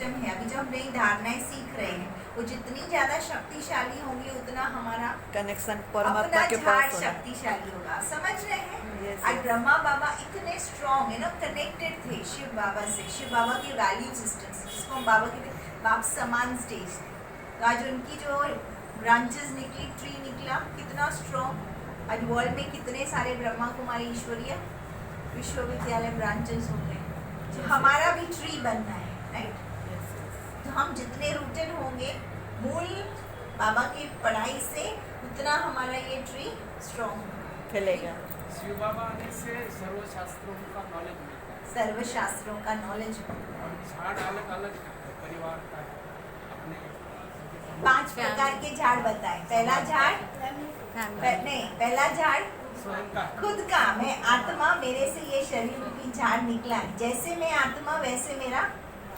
System है, अभी जो हम नई धारणाएं सीख रहे हैं, वो जितनी ज्यादा शक्तिशाली होंगी उतना हमारा कनेक्शन परमात्मा अपना के झाड़ पास होना। शक्तिशाली होगा। समझ रहे हैं? Yes, आज yes. ब्रह्मा बाबा इतने स्ट्रॉन्ग है ना, कनेक्टेड थे शिव बाबा से, शिव बाबा के वैल्यू सिस्टम से, जिसको हम बाबा के बाप समान स्टेज। तो आज उनकी जो ब्रांचेस निकली, ट्री निकला, कितना स्ट्रॉन्ग। आज वर्ल्ड में कितने सारे ब्रह्मा कुमारी ईश्वरीय विश्वविद्यालय ब्रांचेस हो गए। तो हमारा भी ट्री बनना है, राइट? तो हम जितने रूटेड होंगे मूल बाबा की पढ़ाई से, उतना हमारा ये ट्री स्ट्रॉन्ग फैलेगा। शिव बाबा आने से सर्वशास्त्रों का नॉलेज मिलता है, सर्वशास्त्रों का नॉलेज। और झाड़ अलग अलग परिवार का है, अपने 5 प्रकार के झाड़ बताए। पहला झाड़ नहीं, पहला झाड़ स्वयं का है। खुद का, मैं आत्मा, मेरे से ये शरीर रूपी झाड़ निकला है, जैसे मैं आत्मा वैसे मेरा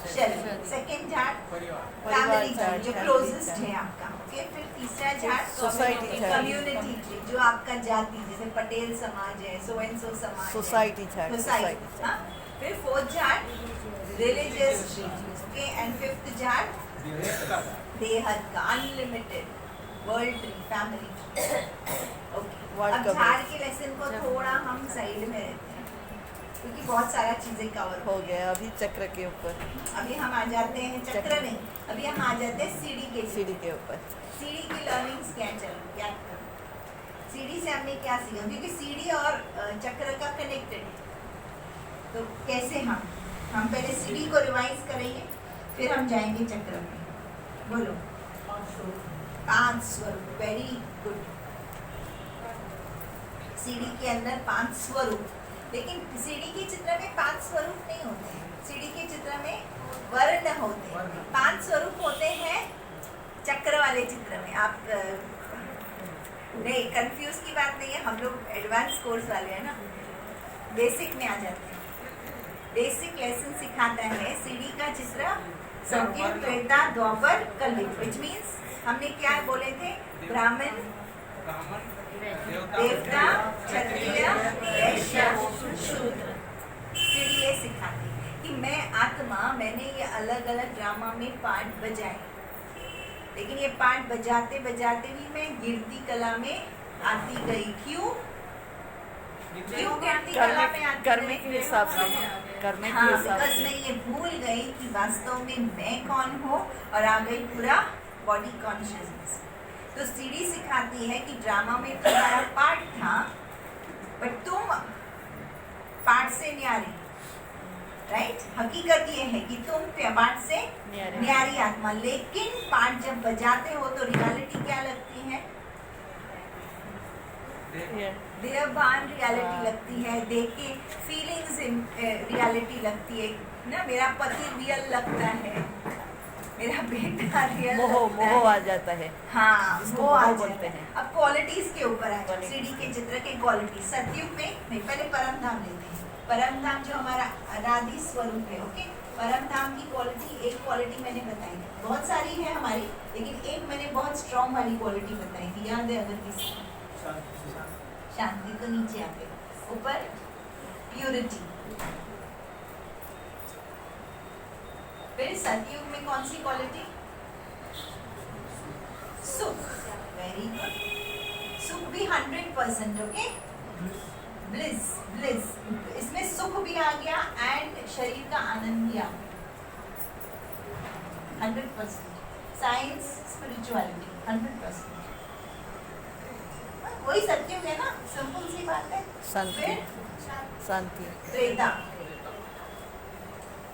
शरीर। सेकंड झाड़ परिवार, फैमिली झाड़, जो family क्लोजेस्ट झाड़। है आपका। ओके, फिर तीसरा झाड़ सोसाइटी झाड़। कम्युनिटी ट्री, जो आपका जाति, जैसे पटेल समाज है, सो एंड सो समाज है। सोसाइटी झाड़, सोसाइटी, सोसाइटी हाँ। फिर फोर्थ झाड़ religious tree, okay, and fifth झाड़ देश का बेहद का unlimited world tree, family tree. Okay, World अब का झाड़ base। के लेसन को थोड़ा हम साइड में रहते हैं, क्योंकि बहुत सारा चीजें कवर हो गया। अभी चक्र के ऊपर, अभी हम आ जाते हैं चक्र नहीं, अभी हम आ जाते हैं सीढ़ी के। सीढ़ी के ऊपर। सीढ़ी की लर्निंग्स क्या क्या सीढ़ी से हमने क्या सीखा, क्योंकि सीढ़ी और चक्र का कनेक्टेड है। तो कैसे हम पहले सीढ़ी को रिवाइज करेंगे, फिर हम जाएंगे चक्र में। बोलो। 5 स्वरूप, वेरी गुड। सीढ़ी के अंदर 5 स्वरूप, लेकिन सीढ़ी के चित्र में 5 स्वरूप नहीं होते हैं। सीढ़ी के चित्र में वर्ण होते हैं। 5 स्वरूप होते हैं चक्र वाले चित्र में। आप नहीं, कंफ्यूज की बात नहीं है, हम लोग एडवांस कोर्स वाले हैं ना, बेसिक में आ जाते हैं। बेसिक लेसन सिखाता है सीढ़ी का चित्र सत्युग, त्रेता, द्वापर, कलयुग, व्हिच मींस हमने क्या बोले थे? ब्राह्मण, ब्राह्मण, देवता, क्षत्रिय, वैश्य, शूद्र। सीढ़ी ये सिखाती है कि मैं आत्मा, मैंने ये अलग अलग ड्रामा में पार्ट बजाए, लेकिन ये पार्ट बजाते बजाते भी मैं गिरती कला में आती गई। क्यों गिरती कला में आती करने के गई? हिसाब से, करने के हाँ, हिसाब बिकॉज से। मैं ये भूल गई कि वास्तव में मैं कौन हूँ, और आ गई पूरा बॉडी कॉन्शियसनेस। तो सीढ़ी सिखाती है कि ड्रामा में तुम्हारा पार्ट था, बट तुम पार्ट से न्यारी, राइट? हकीकत ये है कि तुम पार्ट से न्यारी आत्मा, लेकिन पार्ट जब बजाते हो तो रियलिटी क्या लगती है? देहभान रियलिटी लगती है, देख के फीलिंग्स रियलिटी लगती है ना। मेरा पति रियल लगता है, मेरा बेटा रियल मोह लगता है। मोह आ जाता है। हाँ, इसको वो आ मोह जाता बोलते है। हैं। अब क्वालिटीज के ऊपर आ Qualities। सीढ़ी के चित्र के क्वालिटी। सतयुग में नहीं, पहले परम धाम लेते हैं। परम धाम जो हमारा अनादि स्वरूप है, ओके। परम धाम की क्वालिटी, एक क्वालिटी मैंने बताई थी, बहुत सारी है हमारी, लेकिन एक मैंने बहुत स्ट्रॉन्ग वाली क्वालिटी बताई थी, याद है अगर किसी को? शांति। तो नीचे आके ऊपर प्यूरिटी। फिर सतयुग में कौन सी क्वालिटी? सुख। Very good. सुख भी 100%, ओके। ब्लिस, ब्लिस, इसमें सुख भी आ गया एंड शरीर का आनंद भी आ गया। 100%। Science, spirituality 100%। वही सत्युग है ना, सिंपल सी बात है। शांति, फिर शांति। त्रेता।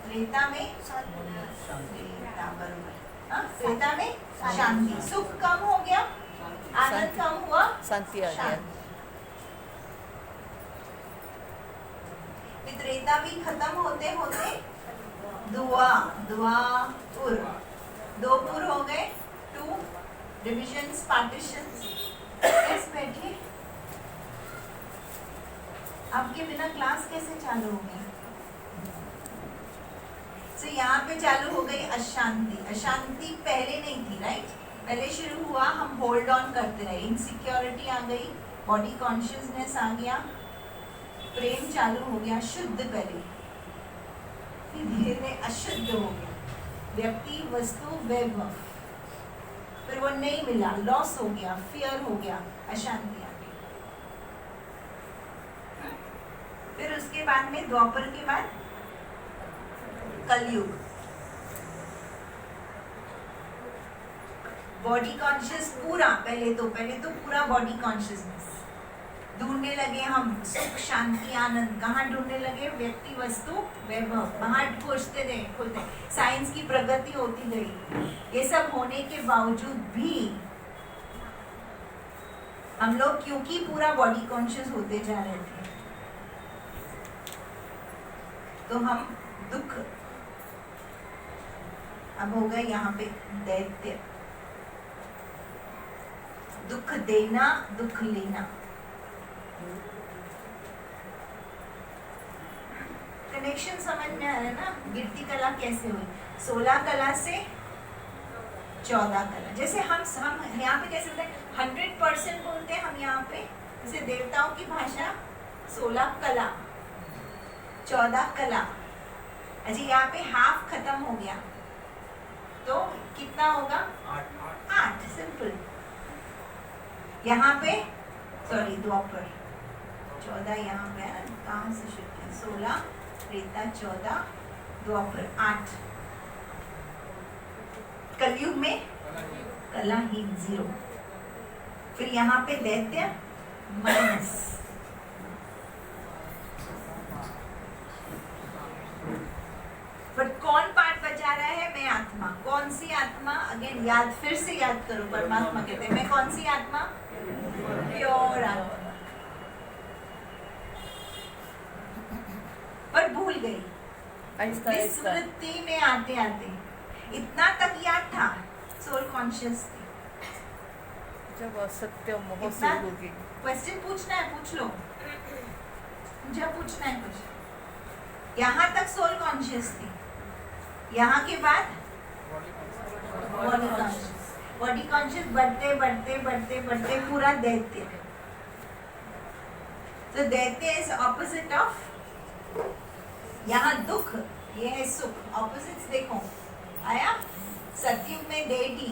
त्रेता में त्रेता, बरोबर। हाँ, त्रेता में शांति। सुख कम हो गया, आनंद शांति। कम हुआ, शांति आ गया। शांति। त्रेता भी खत्म होते होते दुआ, दुआपुर, 2 पुर हो गए, 2 डिविजन्स, पार्टीशंस। यस, बैठिए। आपके बिना क्लास कैसे चालू होगी? तो यहाँ पे चालू हो गई अशांति। अशांति पहले नहीं थी, राइट? पहले शुरू हुआ, हम होल्ड ऑन करते रहे, इनसिक्योरिटी आ गई, बॉडी कॉन्शियसनेस आ गया, प्रेम चालू हो गया, शुद्ध पहले, फिर धीरे धीरे अशुद्ध हो गया, व्यक्ति, वस्तु, वैभव। फिर वो नहीं मिला, लॉस हो गया, फियर हो गया, अशांति आ गई। फिर उसके बाद में द्वापर के बाद कलयुग। बॉडी कॉन्शियस पूरा, पहले तो पूरा बॉडी कॉन्शियसनेस। ढूंढने लगे हम सुख, शांति, आनंद। कहाँ ढूंढने लगे? व्यक्ति, वस्तु, वैभव। बाहर खोजते रहे। साइंस की प्रगति होती गई। ये सब होने के बावजूद भी हम लोग क्योंकि पूरा बॉडी कॉन्शियस होते जा रहे थे, तो हम दुख, अब हो गए यहाँ पे दैत्य। दुख देना, दुख लेना। कनेक्शन समझ में आ रहा है ना? गिरती कला कैसे हुई? 16 कला से 14 कला। जैसे हम यहाँ पे कैसे बोलते हैं? 100% बोलते हैं हम यहाँ पे। जैसे देवताओं की भाषा 16 कला, 14 कला। अच्छा, यहाँ पे हाफ खत्म हो गया तो कितना होगा? 8। सिंपल। यहाँ पे सॉरी द्वापर 14 यहाँ पे है। कहाँ से शुरू किया? 16 त्रेता 14 द्वापर 8। कलयुग में कलाहीन 0। फिर यहाँ पे दैत्य माइनस। बट कौन पार्ट बचा रहा है? मैं आत्मा। कौन सी आत्मा? अगेन याद, फिर से याद करो। परमात्मा कहते हैं मैं कौन सी आत्मा? प्योर आत्मा। पर भूल गई। आहिस्ता आहिस्ता स्मृति में आते आते इतना तक याद था, सोल कॉन्शियस थी। जब असत्य मोह से इतना होगी। क्वेश्चन पूछना है, पूछ लो। मुझे पूछना है कुछ। यहाँ तक सोल कॉन्शियस थी, यहाँ के बाद बॉडी कॉन्शियस। बॉडी कॉन्शियस बढ़ते बढ़ते बढ़ते बढ़ते पूरा दैत्य। तो दैत्य इज ऑपोजिट ऑफ, यहाँ दुख, ये है सुख। ऑपोजिट्स देखो, आया? सतयुग में डेटी,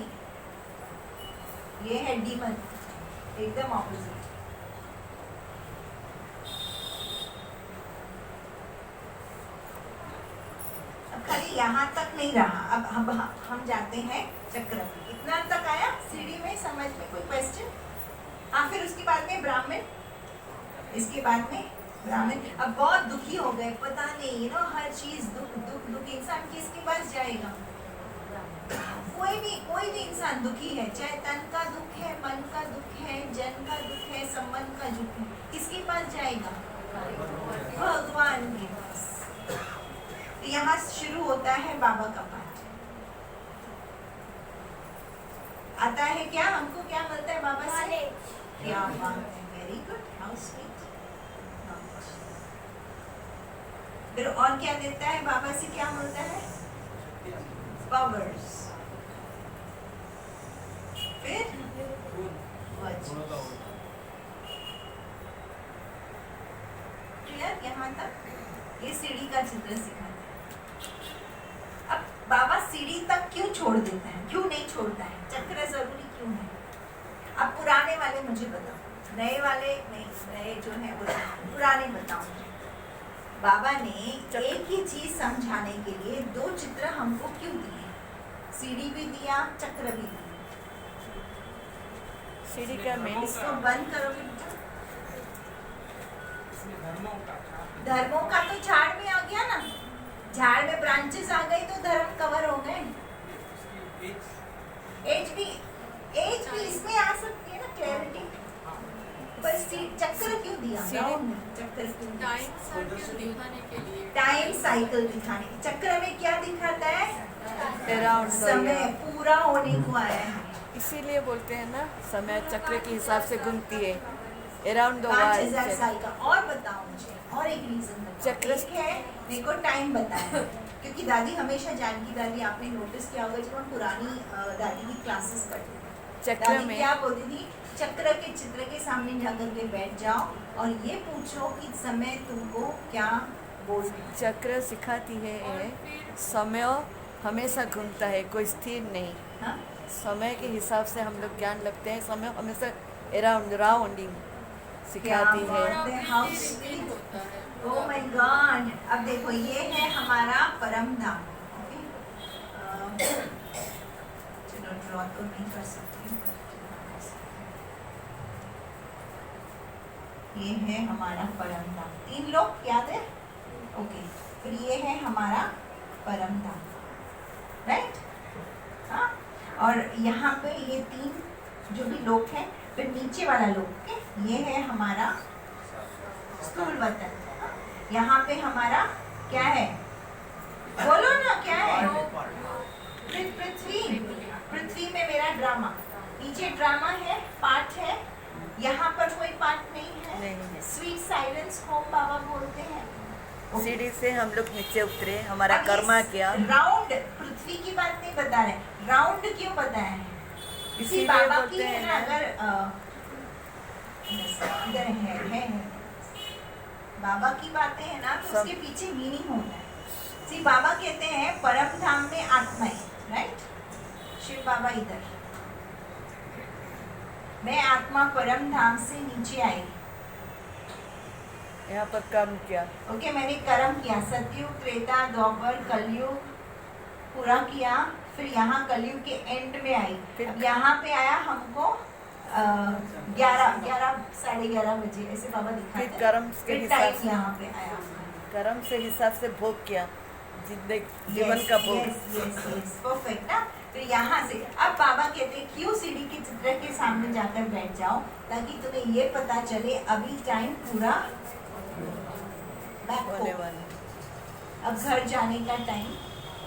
ये है डीमन, एकदम ऑपोजिट। अब खाली यहाँ तक नहीं रहा, अब हम जाते हैं चक्र में। इतना तक आया सीढ़ी में, समझ में कोई क्वेश्चन? हाँ, फिर उसके बाद में ब्राह्मण, इसके बाद में ब्राह्मण। अब बहुत दुखी हो गए, पता नहीं हर चीज दुख दुख दुख। इंसान किसके पास जाएगा? कोई भी इंसान दुखी है, चाहे तन का दुख है, मन का दुख है, जन का दुख है, संबंध का दुख है, किसके पास जाएगा? भगवान के पास। यहाँ शुरू होता है बाबा का पाठ। आता है क्या? हमको क्या मिलता है बाबा से? क्या बात है, वेरी गुड, हाउ स्वीट। फिर और क्या देता है बाबा से? क्या मिलता है? पावर्स। फिर क्लियर? यहाँ तक ये सीढ़ी का चित्र सिखाता है। अब बाबा सीढ़ी तक क्यों छोड़ देता है? क्यों नहीं छोड़ता है? चक्र जरूरी क्यों है? अब पुराने वाले मुझे बताओ, नए वाले नहीं, नए जो है वो पुराने बताओ। बाबा ने एक ही चीज समझाने के लिए 2 चित्र हमको क्यों दिए? सीढ़ी भी दिया, चक्र भी दिया। सीढ़ी का मेन इसको बंद करोगे बेटा? धर्मों का तो झाड़ में आ गया ना, झाड़ में ब्रांचेस आ गई तो धर्म कवर हो गए। एज भी इसमें आ सकती है ना, क्लैरिटी। पर चक्र क्यों दिया? चक्र क्यों? टाइम साइकिल दिखाने के। चक्र में क्या दिखाता है? अराउंड समय पूरा होने को आया है। इसीलिए बोलते हैं ना, समय चक्र के हिसाब से घूमती है। अराउंड द 5000 साल का। और बताओ मुझे, और एक रीजन बताओ। चक्र एक है, मेरे को टाइम बताया, क्योंकि दादी हमेशा, जानकी दादी आपने नोटिस किया होगा, जब हम पुरानी दादी की क्लासेस करते थे, चक्र दादी में क्या बोलती थी? चक्र के चित्र के सामने जाकर के बैठ जाओ और ये पूछो कि समय तुमको क्या बोल रहा है। चक्र सिखाती है समय हमेशा घूमता है, कोई स्थिर नहीं। हाँ? समय के हिसाब से हम लोग ज्ञान लगते हैं, समय हमेशा राउंडिंग सिखाती है। How sweet, oh my God. अब देखो ये है हमारा परम धाम। ओके, चलो ड्रॉ तो नहीं कर सकती हूँ। ये है हमारा परम धाम। 3 लोग याद है? ओके, फिर ये है हमारा परम धाम, राइट? हाँ, और यहाँ पे ये 3 जो भी लोग हैं, फिर नीचे वाला लोग, ओके, ये है हमारा स्थूल वतन। यहाँ पे हमारा क्या है? बोलो ना, क्या है? पृथ्वी। पृथ्वी में मेरा ड्रामा, नीचे ड्रामा है, पाठ है, यहाँ पर कोई पाठ नहीं है। स्वीट साइलेंस होम बाबा बोलते हैं। सीढ़ी से हम लोग नीचे उतरे, हमारा कर्मा किया। राउंड पृथ्वी की बात नहीं बता रहे, राउंड क्यों बताया है? इसी बाबा की है ना, अगर इधर है बाबा की बातें है ना, तो उसके पीछे मीनिंग होता है। सी बाबा कहते हैं परम धाम में आत्माएं, राइट? शिव बाबा इधर, मैं आत्मा परम धाम से नीचे आई, यहाँ पर कर्म किया। ओके, मैंने कर्म किया, सतयुग, त्रेता, द्वापर, कलयुग पूरा किया, फिर यहाँ कलयुग के एंड में आई। अब यहाँ पे आया हमको 11 साढ़े 11 बजे, ऐसे बाबा दिखाते हैं। कर्म के हिसाब से यहाँ पे आया, कर्म से हिसाब से भोग किया, जीवन का भोग। यस, परफेक्ट ना। फिर यहाँ से अब बाबा कहते हैं क्यों सीढ़ी के चित्र के सामने जाकर बैठ जाओ, ताकि तुम्हें ये पता चले अभी टाइम पूरा होने वाला। अब घर जाने का टाइम।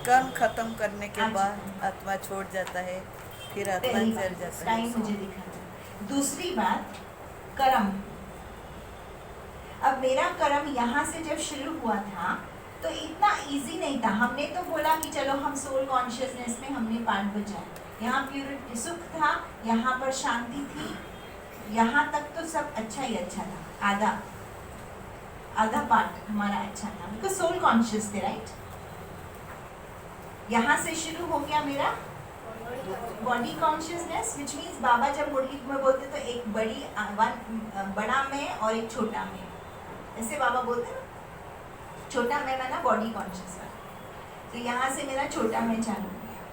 कर्म खत्म करने के बाद आत्मा छोड़ जाता है, फिर आत्मा चल जाता है। टाइम मुझे दिखा। दूसरी बात, कर्म। अब मेरा कर्म यहाँ से जब शुरू हुआ था तो इतना इजी नहीं था। हमने तो बोला कि चलो हम सोल कॉन्शियसनेस में हमने पाठ बजाया, यहाँ प्योरिटी सुख था, यहाँ पर शांति थी, यहाँ तक तो सब अच्छा ही अच्छा था। आधा पार्ट हमारा अच्छा था, बिकॉज सोल कॉन्शियस थे, राइट? यहाँ से शुरू हो गया मेरा बॉडी कॉन्शियसनेस, विच मीन्स बाबा जब मुरली में बोलते तो एक बड़ा में और एक छोटा में, ऐसे बाबा बोलते ना, छोटा में ना बॉडी कॉन्शियस है। तो यहाँ से मेरा छोटा में चालू हो गया।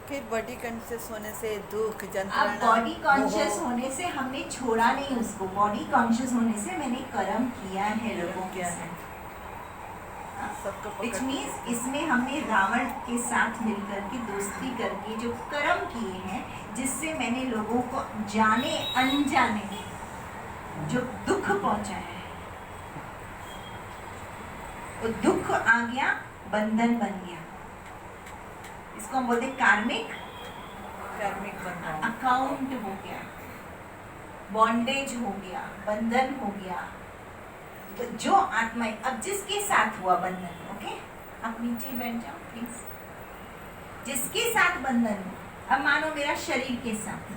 फिर बॉडी कॉन्शियस होने से दुख, अब जंत्रणा, बॉडी कॉन्शियस होने से हमने छोड़ा नहीं उसको, बॉडी कॉन्शियस होने से मैंने कर्म किया है लोगों के साथ। सबको Which पकड़। means इसमें हमने रावण के साथ मिलकर के दोस्ती करके जो कर्म किए हैं, जिससे मैंने लोगों को जाने अनजाने जो दुख पहुंचाया है, वो दुख आ गया, बंधन बन गया। इसको हम बोलते कार्मिक बंधन, अकाउंट हो गया, बॉन्डेज हो गया, बंधन हो गया। तो जो आत्माएं, अब जिसके साथ हुआ बंधन, ओके, आप नीचे बैठ जाओ प्लीज। जिसके साथ बंधन हुआ, अब मानो मेरा शरीर के साथ,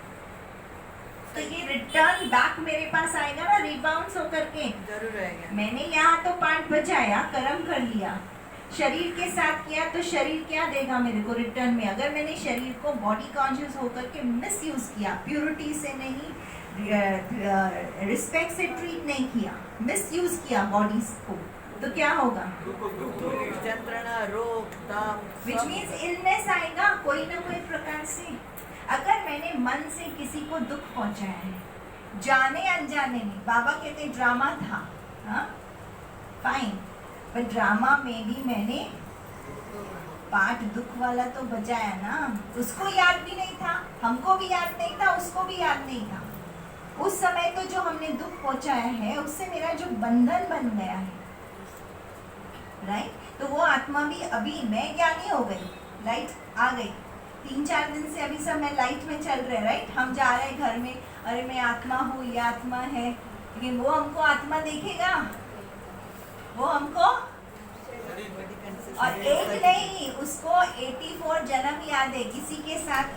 तो ये रिटर्न बैक मेरे पास आएगा ना, रिबाउंस होकर के। जरूर आएगा। मैंने यहाँ तो पाठ बजाया, कर्म कर लिया, शरीर के साथ किया, तो शरीर क्या देगा मेरे को रिटर्न में? अगर मैंने शरीर को बॉडी कॉन्शियस होकर के मिस यूज किया, प्योरिटी से नहीं, रिस्पेक्ट से ट्रीट नहीं किया, मिस यूज किया बॉडीज को, तो क्या होगा? जंत्रणा, रोग, दाम, विच मीन्स इलनेस आएगा कोई ना कोई प्रकार से। अगर मैंने मन से किसी को दुख पहुंचाया है, जाने अनजाने में, बाबा कहते ड्रामा था, हाँ फाइन, पर ड्रामा में भी मैंने पाठ दुख वाला तो बजाया ना। उसको याद भी नहीं था, हमको भी याद नहीं था, उसको भी याद नहीं था। उस समय तो जो हमने दुख पहुंचाया है, उससे मेरा जो बंधन बन गया है, राइट? तो वो आत्मा भी, अभी मैं ज्ञानी हो गई, लाइट आ गई, 3-4 दिन से अभी सब मैं लाइट में चल रहे, राइट? हम जा रहे हैं घर में, अरे मैं आत्मा हूँ, ये आत्मा है, लेकिन वो हमको आत्मा देखेगा, वो हमको, और एक नहीं, उसको 84 जन्म याद है। किसी के साथ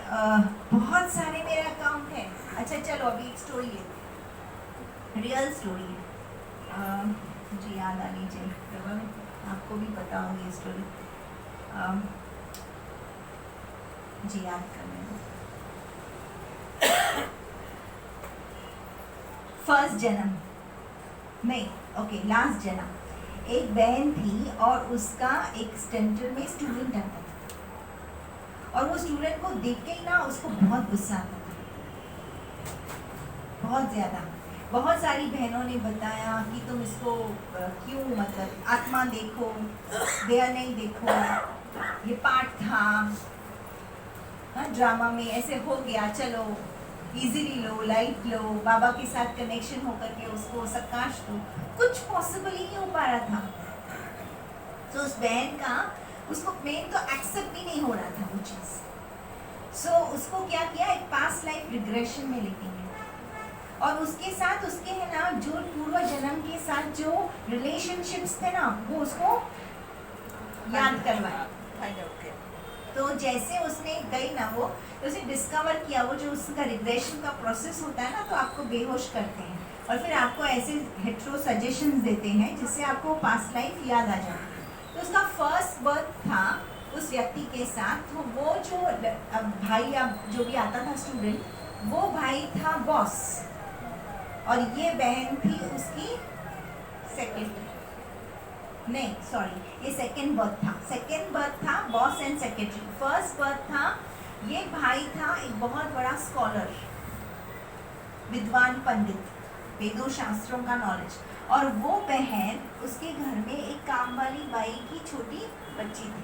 बहुत सारे मेरे अकाउंट है। अच्छा चलो अभी एक स्टोरी है, रियल स्टोरी है, मुझे याद आनी चाहिए, आपको भी पता होगी ये स्टोरी। जी याद करने फर्स्ट जन्म नहीं, ओके, लास्ट जन्म। एक बहन थी और उसका एक सेंटर में स्टूडेंट आता था और वो स्टूडेंट को देख के ही ना उसको बहुत गुस्सा आता था, बहुत ज़्यादा। बहुत सारी बहनों ने बताया कि तुम इसको क्यों, मतलब आत्मा देखो, दया नहीं देखो, ये पार्ट था, ड्रामा में ऐसे हो गया, चलो इजीली लो, लाइट लो, बाबा के साथ कनेक्शन होकर के उसको सकाश दो। कुछ पॉसिबल ही नहीं हो पा रहा था। तो उस बहन का, उसको मेन तो एक्सेप्ट भी नहीं हो रहा था वो चीज़। सो उसको क्या किया, एक पास्ट लाइफ रिग्रेशन में लेके गया और उसके साथ उसके है ना जो पूर्व जन्म के साथ जो रिलेशनशिप्स थे ना वो उसको याद करवाया। फाइंड आउट किया। तो जैसे उसने गई ना वो, तो उसने डिस्कवर किया वो जो उसका रिग्रेशन का प्रोसेस होता है ना, तो आपको बेहोश करते हैं और फिर आपको ऐसे हेट्रो सजेशंस देते हैं जिससे आपको पास्ट लाइफ याद आ जाए। तो उसका फर्स्ट बर्थ था उस व्यक्ति के साथ। तो वो जो भाई या जो भी आता था स्टूडेंट, वो भाई था बॉस और ये बहन थी उसकी सेकेंडरी, नहीं सॉरी, ये सेकेंड बर्थ था। सेकेंड बर्थ था boss and secretary. First birth था, ये भाई था एक बहुत बड़ा स्कॉलर, विद्वान पंडित, वेदों शास्त्रों का नॉलेज, और वो बहन उसके घर में एक काम वाली बाई की छोटी बच्ची थी।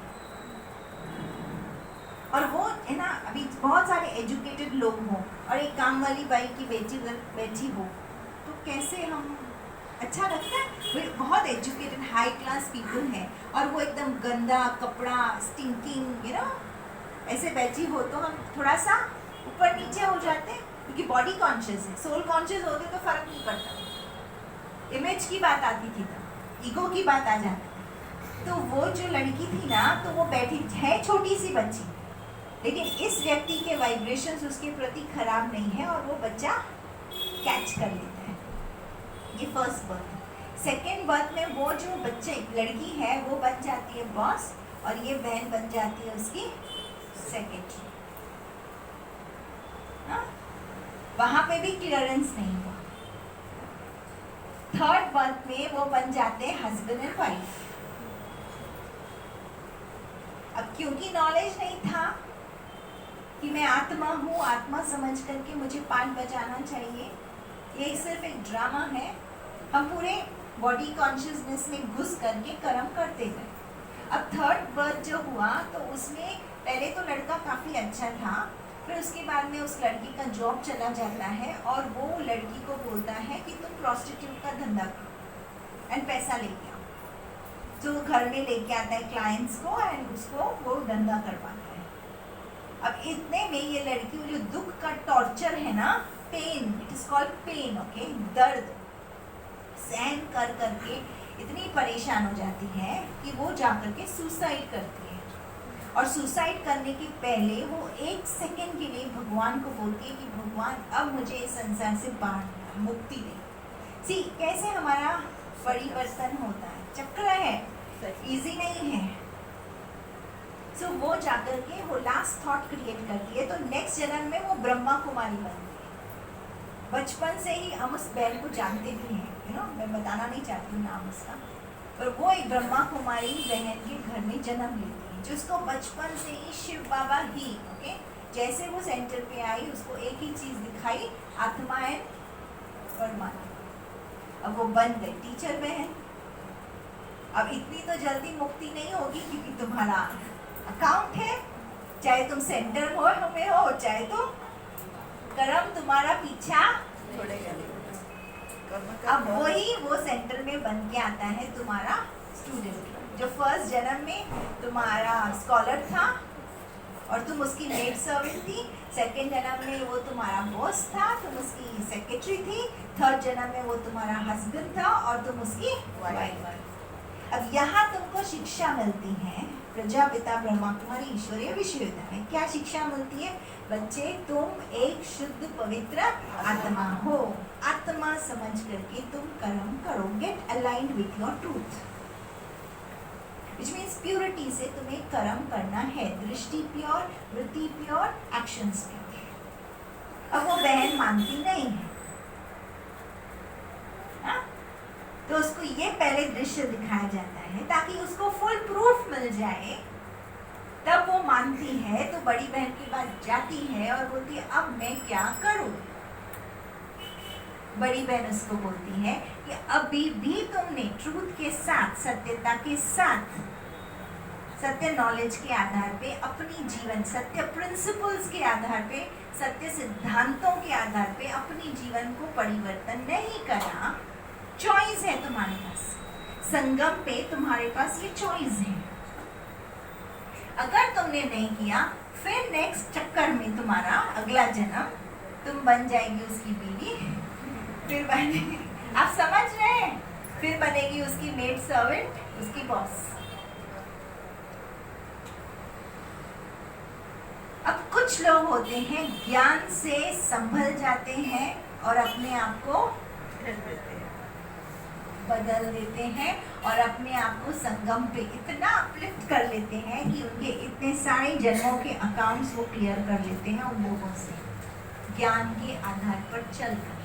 और वो है ना, अभी बहुत सारे एजुकेटेड लोग हों और एक काम वाली बाई की बेटी बैठी हो तो कैसे हम, अच्छा लगता है। बहुत एजुकेटेड हाई क्लास पीपल हैं और वो एकदम गंदा कपड़ा, स्टिंकिंग, यू नो, ऐसे बैठी हो तो हम थोड़ा सा ऊपर नीचे हो जाते हैं, क्योंकि बॉडी कॉन्शियस है। सोल कॉन्शियस होते तो फर्क नहीं पड़ता, इमेज की बात आती थी तो ईगो की बात आ जाती थी। तो वो जो लड़की थी ना, तो वो बैठी है, छोटी सी बच्ची, लेकिन इस व्यक्ति के वाइब्रेशंस उसके प्रति खराब नहीं है और वो बच्चा कैच कर लेता है। ये फर्स्ट बर्थ। सेकेंड बर्थ में वो जो बच्चे लड़की है वो बन जाती है बॉस और ये बहन बन जाती है उसकी सेक्रेटरी। वहां पे भी क्लियरेंस नहीं हुआ। थर्ड बर्थ में वो बन जाते हैं हस्बैंड एंड वाइफ। अब क्योंकि नॉलेज नहीं था कि मैं आत्मा हूँ, आत्मा समझ करके मुझे पार्ट बजाना चाहिए, ये सिर्फ एक ड्रामा है। हम पूरे बॉडी कॉन्शियसनेस में घुस करके कर्म करते गए। अब थर्ड बर्थ जो हुआ तो उसमें पहले तो लड़का काफ़ी अच्छा था, फिर उसके बाद में उस लड़की का जॉब चला जाता है और वो लड़की को बोलता है कि तुम प्रोस्टिट्यूट का धंधा करो एंड पैसा लेके आओ। जो घर में लेके आता है क्लाइंट्स को एंड उसको वो धंधा करवाता है। अब इतने में ये लड़की जो दुख का टॉर्चर है ना, pain, it is called pain, okay, दर्द सहन कर करके इतनी परेशान हो जाती है कि वो जाकर के सुसाइड करती है। और सुसाइड करने के पहले वो 1 सेकंड के लिए भगवान को बोलती है कि भगवान अब मुझे इस संसार से बाहर मुक्ति दे। सी कैसे हमारा परिवर्तन होता है, चक्र है, इजी नहीं है। सो वो जाकर के वो लास्ट थॉट क्रिएट करती है। तो नेक्स्ट जन्म में वो ब्रह्मा कुमारी बनती है। बचपन से ही हम उस बहन को जानते भी हैं, यू नो, मैं बताना नहीं चाहती हूँ नाम उसका, पर वो एक ब्रह्मा कुमारी बहन के घर में जन्म लेती है, जिसको बचपन से ही शिव बाबा ही, ओके, जैसे वो सेंटर पे आई उसको एक ही चीज़ दिखाई, आत्मा एंड परमात्मा। अब वो बन गई टीचर बहन। अब इतनी तो जल्दी मुक्ति नहीं होगी क्योंकि तुम्हारा अकाउंट है, चाहे तुम सेंटर में हो चाहे तो कर्म तुम्हारा पीछा छोड़ेगा नहीं। अब वही वो सेंटर में बन के आता है तुम्हारा स्टूडेंट, जो फर्स्ट जन्म में तुम्हारा स्कॉलर था और तुम उसकी मेड सर्वेंट थी। सेकेंड जन्म में वो तुम्हारा बॉस था, तुम उसकी सेक्रेटरी थी। थर्ड जन्म में वो तुम्हारा हस्बैंड था और तुम उसकी वाइफ। अब यहाँ तुमको शिक्षा मिलती है, प्रजापिता ब्रह्मा कुमारी ईश्वरीय विश्वविद्यालय में क्या शिक्षा मिलती है? बच्चे, तुम एक शुद्ध पवित्र आत्मा हो। आत्मा समझ करके तुम कर्म करो, get aligned with your truth. Which means purity से तुम्हें कर्म करना है, दृष्टि प्योर, वृत्ति प्योर, एक्शंस प्योर। अब वो बहन मानती नहीं है, हा? तो उसको ये पहले दृश्य दिखाया जाता है ताकि उसको फुल प्रूफ मिल जाए, तब वो मानती है। तो बड़ी बहन के पास जाती है और बोलती है अब मैं क्या करूं। बड़ी बहन उसको बोलती है कि अभी भी तुमने ट्रूथ के साथ, सत्यता के साथ, सत्य नॉलेज के आधार पे अपनी जीवन, सत्य प्रिंसिपल्स के आधार पे, सत्य सिद्धांतों के आधार पे अपनी जीवन को परिवर्तन नहीं करा। चॉइस है तुम्हारे पास, संगम पे तुम्हारे पास ये चॉइस है। अगर तुमने नहीं किया, फिर नेक्स्ट चक्कर में तुम्हारा अगला जन्म तुम बन जाएगी उसकी बीवी, फिर बनेगी, आप समझ रहे हैं, फिर बनेगी उसकी मेड सर्वेंट, उसकी बॉस। अब कुछ लोग होते हैं ज्ञान से संभल जाते हैं और अपने आप को बदल देते हैं और अपने आप को संगम पे इतना अपलिफ्ट कर लेते हैं कि उनके इतने सारे जन्मों के अकाउंट्स वो क्लियर कर लेते हैं उन लोगों से, ज्ञान के आधार पर चलकर।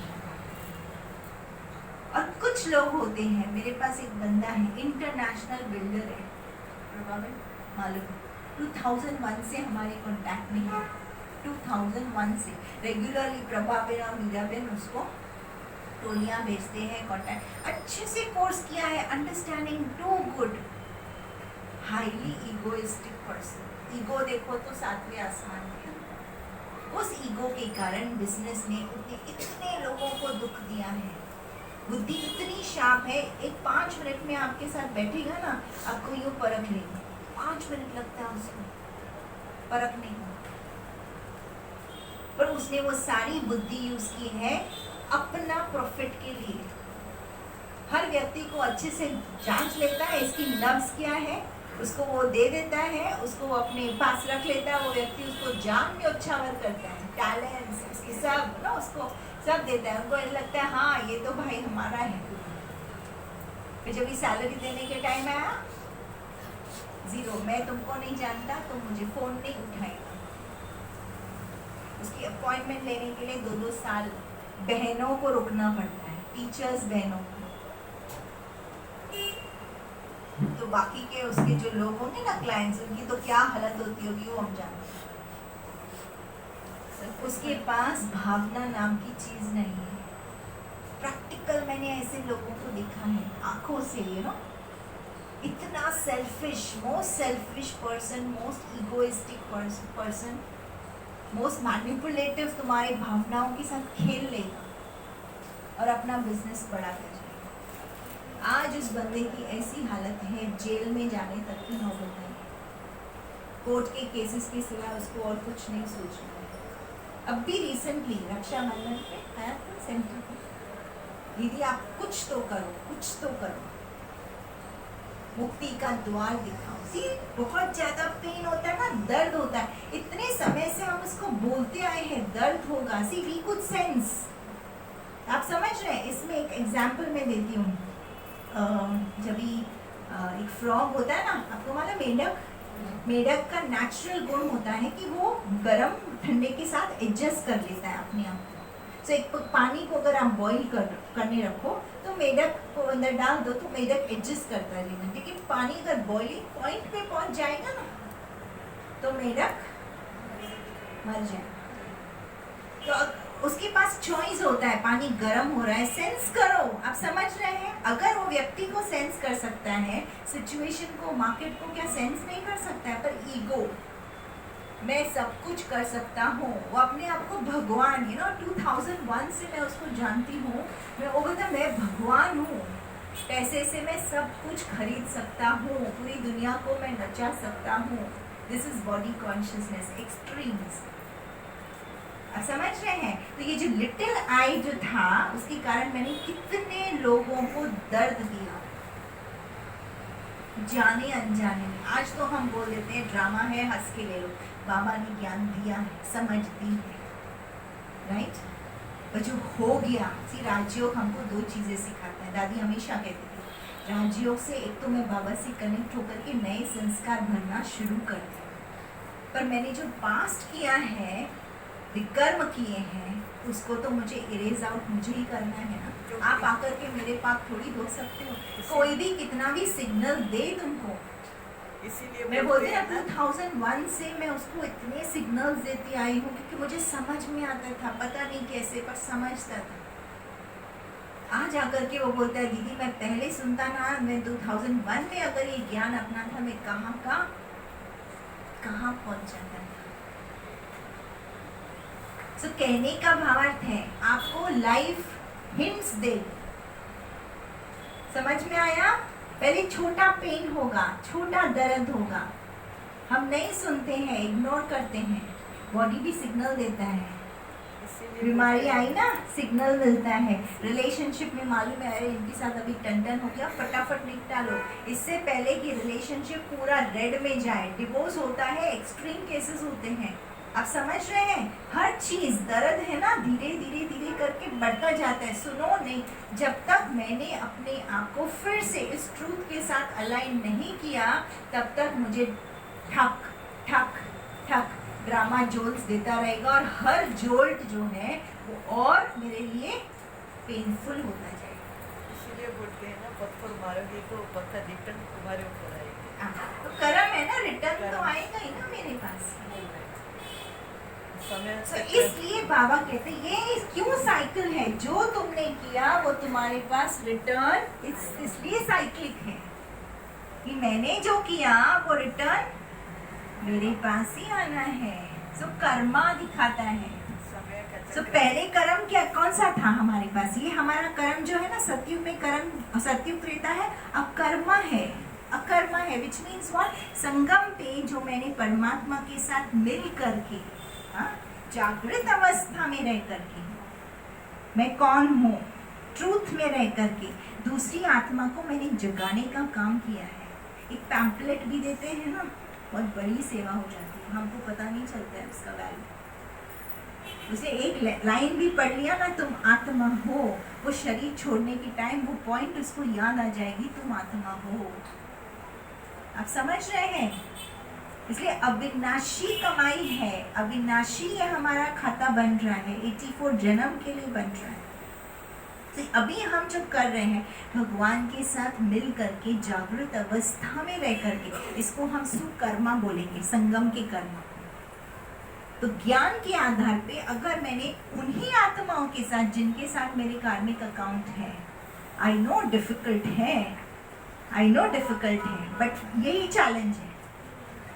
और कुछ लोग होते हैं, मेरे पास एक बंदा है, इंटरनेशनल बिल्डर है, मालूम, 2001 से हमारे कांटेक्ट में है, 2001 से रेगुलरली प्रभाबेन और मीराबेन उसको टोलियां भेजते हैं, कांटेक्ट अच्छे से कोर्स किया है, understanding to good, highly egoistic person. Ego देखो तो सातवें आसमान में, उस ईगो के कारण बिजनेस ने इतने लोगों को दुख दिया है। बुद्धि इतनी शार्प है, एक 5 मिनट में आपके साथ बैठेगा ना, आपको यूँ परख लेगी, 5 मिनट लगता है उसको परखने को, पर उसने वो सारी बुद्धि यूज की है अपना प्रॉफिट के लिए। हर व्यक्ति को अच्छे से जांच लेता है, इसकी नब्ज क्या है, उसको वो दे देता है, उसको अपने पास रख लेता है, वो व्यक्ति उसको जान में उछावर करता है, टैलेंट्स उसके सब ना उसको सब देता है, उनको ऐसा लगता है हाँ ये तो भाई हमारा है। फिर जब ये सैलरी देने के टाइम आया, जीरो, मैं तुमको नहीं जानता, तुम मुझे फोन नहीं उठाएगा। उसकी अपॉइंटमेंट लेने के लिए 2-2 साल बहनों को रुकना पड़ता है, टीचर्स बहनों को। तो बाकी के उसके जो लोग होंगे ना क्लाइंट्स, उनकी तो क्या हालत होती होगी वो हम जानते हैं। उसके पास भावना नाम की चीज नहीं है। प्रैक्टिकल मैंने ऐसे लोगों को देखा है आंखों से, यू नो, इतना selfish, most selfish person, most egoistic person, most manipulative, तुम्हारी भावनाओं के साथ खेल लेगा और अपना बिजनेस बड़ा कर जाएगा। आज उस बंदे की ऐसी हालत है, जेल में जाने तक की नौबत है, कोर्ट के केसेस के सिवा उसको और कुछ नहीं सोचना है। अब भी रिसेंटली रक्षाबंधन पे आया था सेंटर पे, दीदी आप कुछ तो करो, कुछ तो करो, मुक्ति का द्वार दिखाओ। सी बहुत ज्यादा पेन होता है ना, दर्द होता है, इतने समय से हम उसको बोलते आए हैं दर्द होगा। सी वी कुड सेंस, आप समझ रहे हैं। इसमें एक एग्जाम्पल मैं देती हूँ, जब एक फ्रॉग होता है ना, आपको मालूम, मेंढक, मेंढक का नेचुरल गुण होता है कि वो गर्म ठंडे के साथ एडजस्ट कर लेता है अपने आप को। एक पानी को अगर आप बॉईल करने रखो तो मेंढक को अंदर डाल दो तो मेंढक एडजस्ट करता है, लेकिन पानी अगर बॉइलिंग पॉइंट पे पहुंच जाएगा ना तो मेंढक मर जाएगा। तो उसके पास चॉइस होता है, पानी गर्म हो रहा है, सेंस करो, आप समझ रहे हैं। अगर वो व्यक्ति को सेंस कर सकता है, सिचुएशन को, मार्केट को क्या सेंस नहीं कर सकता है, पर ईगो, मैं सब कुछ कर सकता हूँ, वो अपने आप को भगवान, यू नो, 2001 से मैं उसको जानती हूँ, मैं वो बोलता मैं भगवान हूँ, पैसे से मैं सब कुछ खरीद सकता हूँ, पूरी दुनिया को मैं नचा सकता हूँ। This is body consciousness extremes, आप समझ रहे हैं। तो ये जो लिटिल आई जो था, उसके कारण मैंने कितने लोगों को दर्द दिया, जाने अनजाने में। आज तो हम बोल देते हैं ड्रामा है, हंस के ले लो, बाबा ने ज्ञान दिया है, समझ दी है, राइट। पर जो हो गया, सी राजयोग हमको 2 चीजें सिखाता है। दादी हमेशा कहती थी राजयोग से एक तो मैं बाबा से कनेक्ट होकर के नए संस्कार भरना शुरू करती हूँ, पर मैंने जो पास्ट किया है, विकर्म किए हैं, उसको तो मुझे इरेज आउट मुझे ही करना है ना। आप आकर के मेरे पास थोड़ी हो सकते हो, कोई भी कितना भी सिग्नल दे तुमको। इसीलिए मैं बोलती हूँ 2001 से मैं उसको इतने सिग्नल्स देती आई हूँ क्योंकि मुझे समझ में आता था, पता नहीं कैसे पर समझता था। आज आकर के वो बोलता है दीदी मैं पहले सुनता ना, मैं 2001 में अगर ये ज्ञान अपना था मैं कहाँ पहुंच जाता था। तो कहने का भावार्थ है आपको लाइफ हिंट्स दे, समझ में आया? पहले छोटा पेन होगा, छोटा दर्द होगा, हम नहीं सुनते हैं, इग्नोर करते हैं, बॉडी भी सिग्नल देता है। बीमारी आई ना, सिग्नल मिलता है। रिलेशनशिप में मालूम है अरे इनके साथ अभी टन हो गया, फटाफट निपटा लो, इससे पहले कि रिलेशनशिप पूरा रेड में जाए। डिवोर्स होता है, एक्सट्रीम केसेस होते हैं, आप समझ रहे हैं? हर चीज दर्द है ना, धीरे धीरे करके बढ़ता जाता है। सुनो नहीं, जब तक मैंने अपने आप को फिर से इस ट्रूथ के साथ अलाइन नहीं किया, तब तक मुझे ठक ठक ठक ड्रामा जोल्स देता रहेगा, और हर जोल्ट जो है वो और मेरे लिए पेनफुल होता जाएगा। इसीलिए बोलते हैं ना, पत्थर मारोगे तो पत्थर रिटर्न तुम्हारे ऊपर आएगा। तो कर्म है ना, रिटर्न तो आएगा ही ना मेरे पास। तो इसलिए बाबा कहते हैं ये क्यों साइकिल है, जो तुमने किया वो तुम्हारे पास रिटर्न, इसलिए साइक्लिक है कि मैंने जो किया वो रिटर्न मेरे पास ही आना है। सो कर्मा दिखाता है। सो पहले कर्म क्या कौन सा था हमारे पास? ये हमारा कर्म जो है ना, सतयुग में कर्म, सतयुग त्रेता है, अकर्मा है, अकर्मा है, विच मीन्स व्हाट? संगम पे जो मैंने परमात्मा के साथ मिल करके, जागृत अवस्था में रह करके, मैं कौन हूँ, ट्रूथ में रह करके दूसरी आत्मा को मैंने जगाने का काम किया है। एक पैम्पलेट भी देते हैं ना, बहुत बड़ी सेवा हो जाती है, हमको पता नहीं चलता है उसका वैल्यू। उसे एक लाइन भी पढ़ लिया ना, तुम आत्मा हो, वो शरीर छोड़ने के टाइम वो पॉइंट उसको याद आ जाएगी, तुम आत्मा हो। आप समझ रहे हैं? इसलिए अविनाशी कमाई है, अविनाशी ये हमारा खाता बन रहा है, 84 जन्म के लिए बन रहा है। तो अभी हम जो कर रहे हैं भगवान के साथ मिल करके जागृत अवस्था में रह करके, इसको हम सुकर्मा बोलेंगे, संगम के कर्मा। तो ज्ञान के आधार पे अगर मैंने उन्हीं आत्माओं के साथ जिनके साथ मेरे कार्मिक अकाउंट है, आई नो डिफिकल्ट है, आई नो डिफिकल्ट है, बट यही चैलेंज है,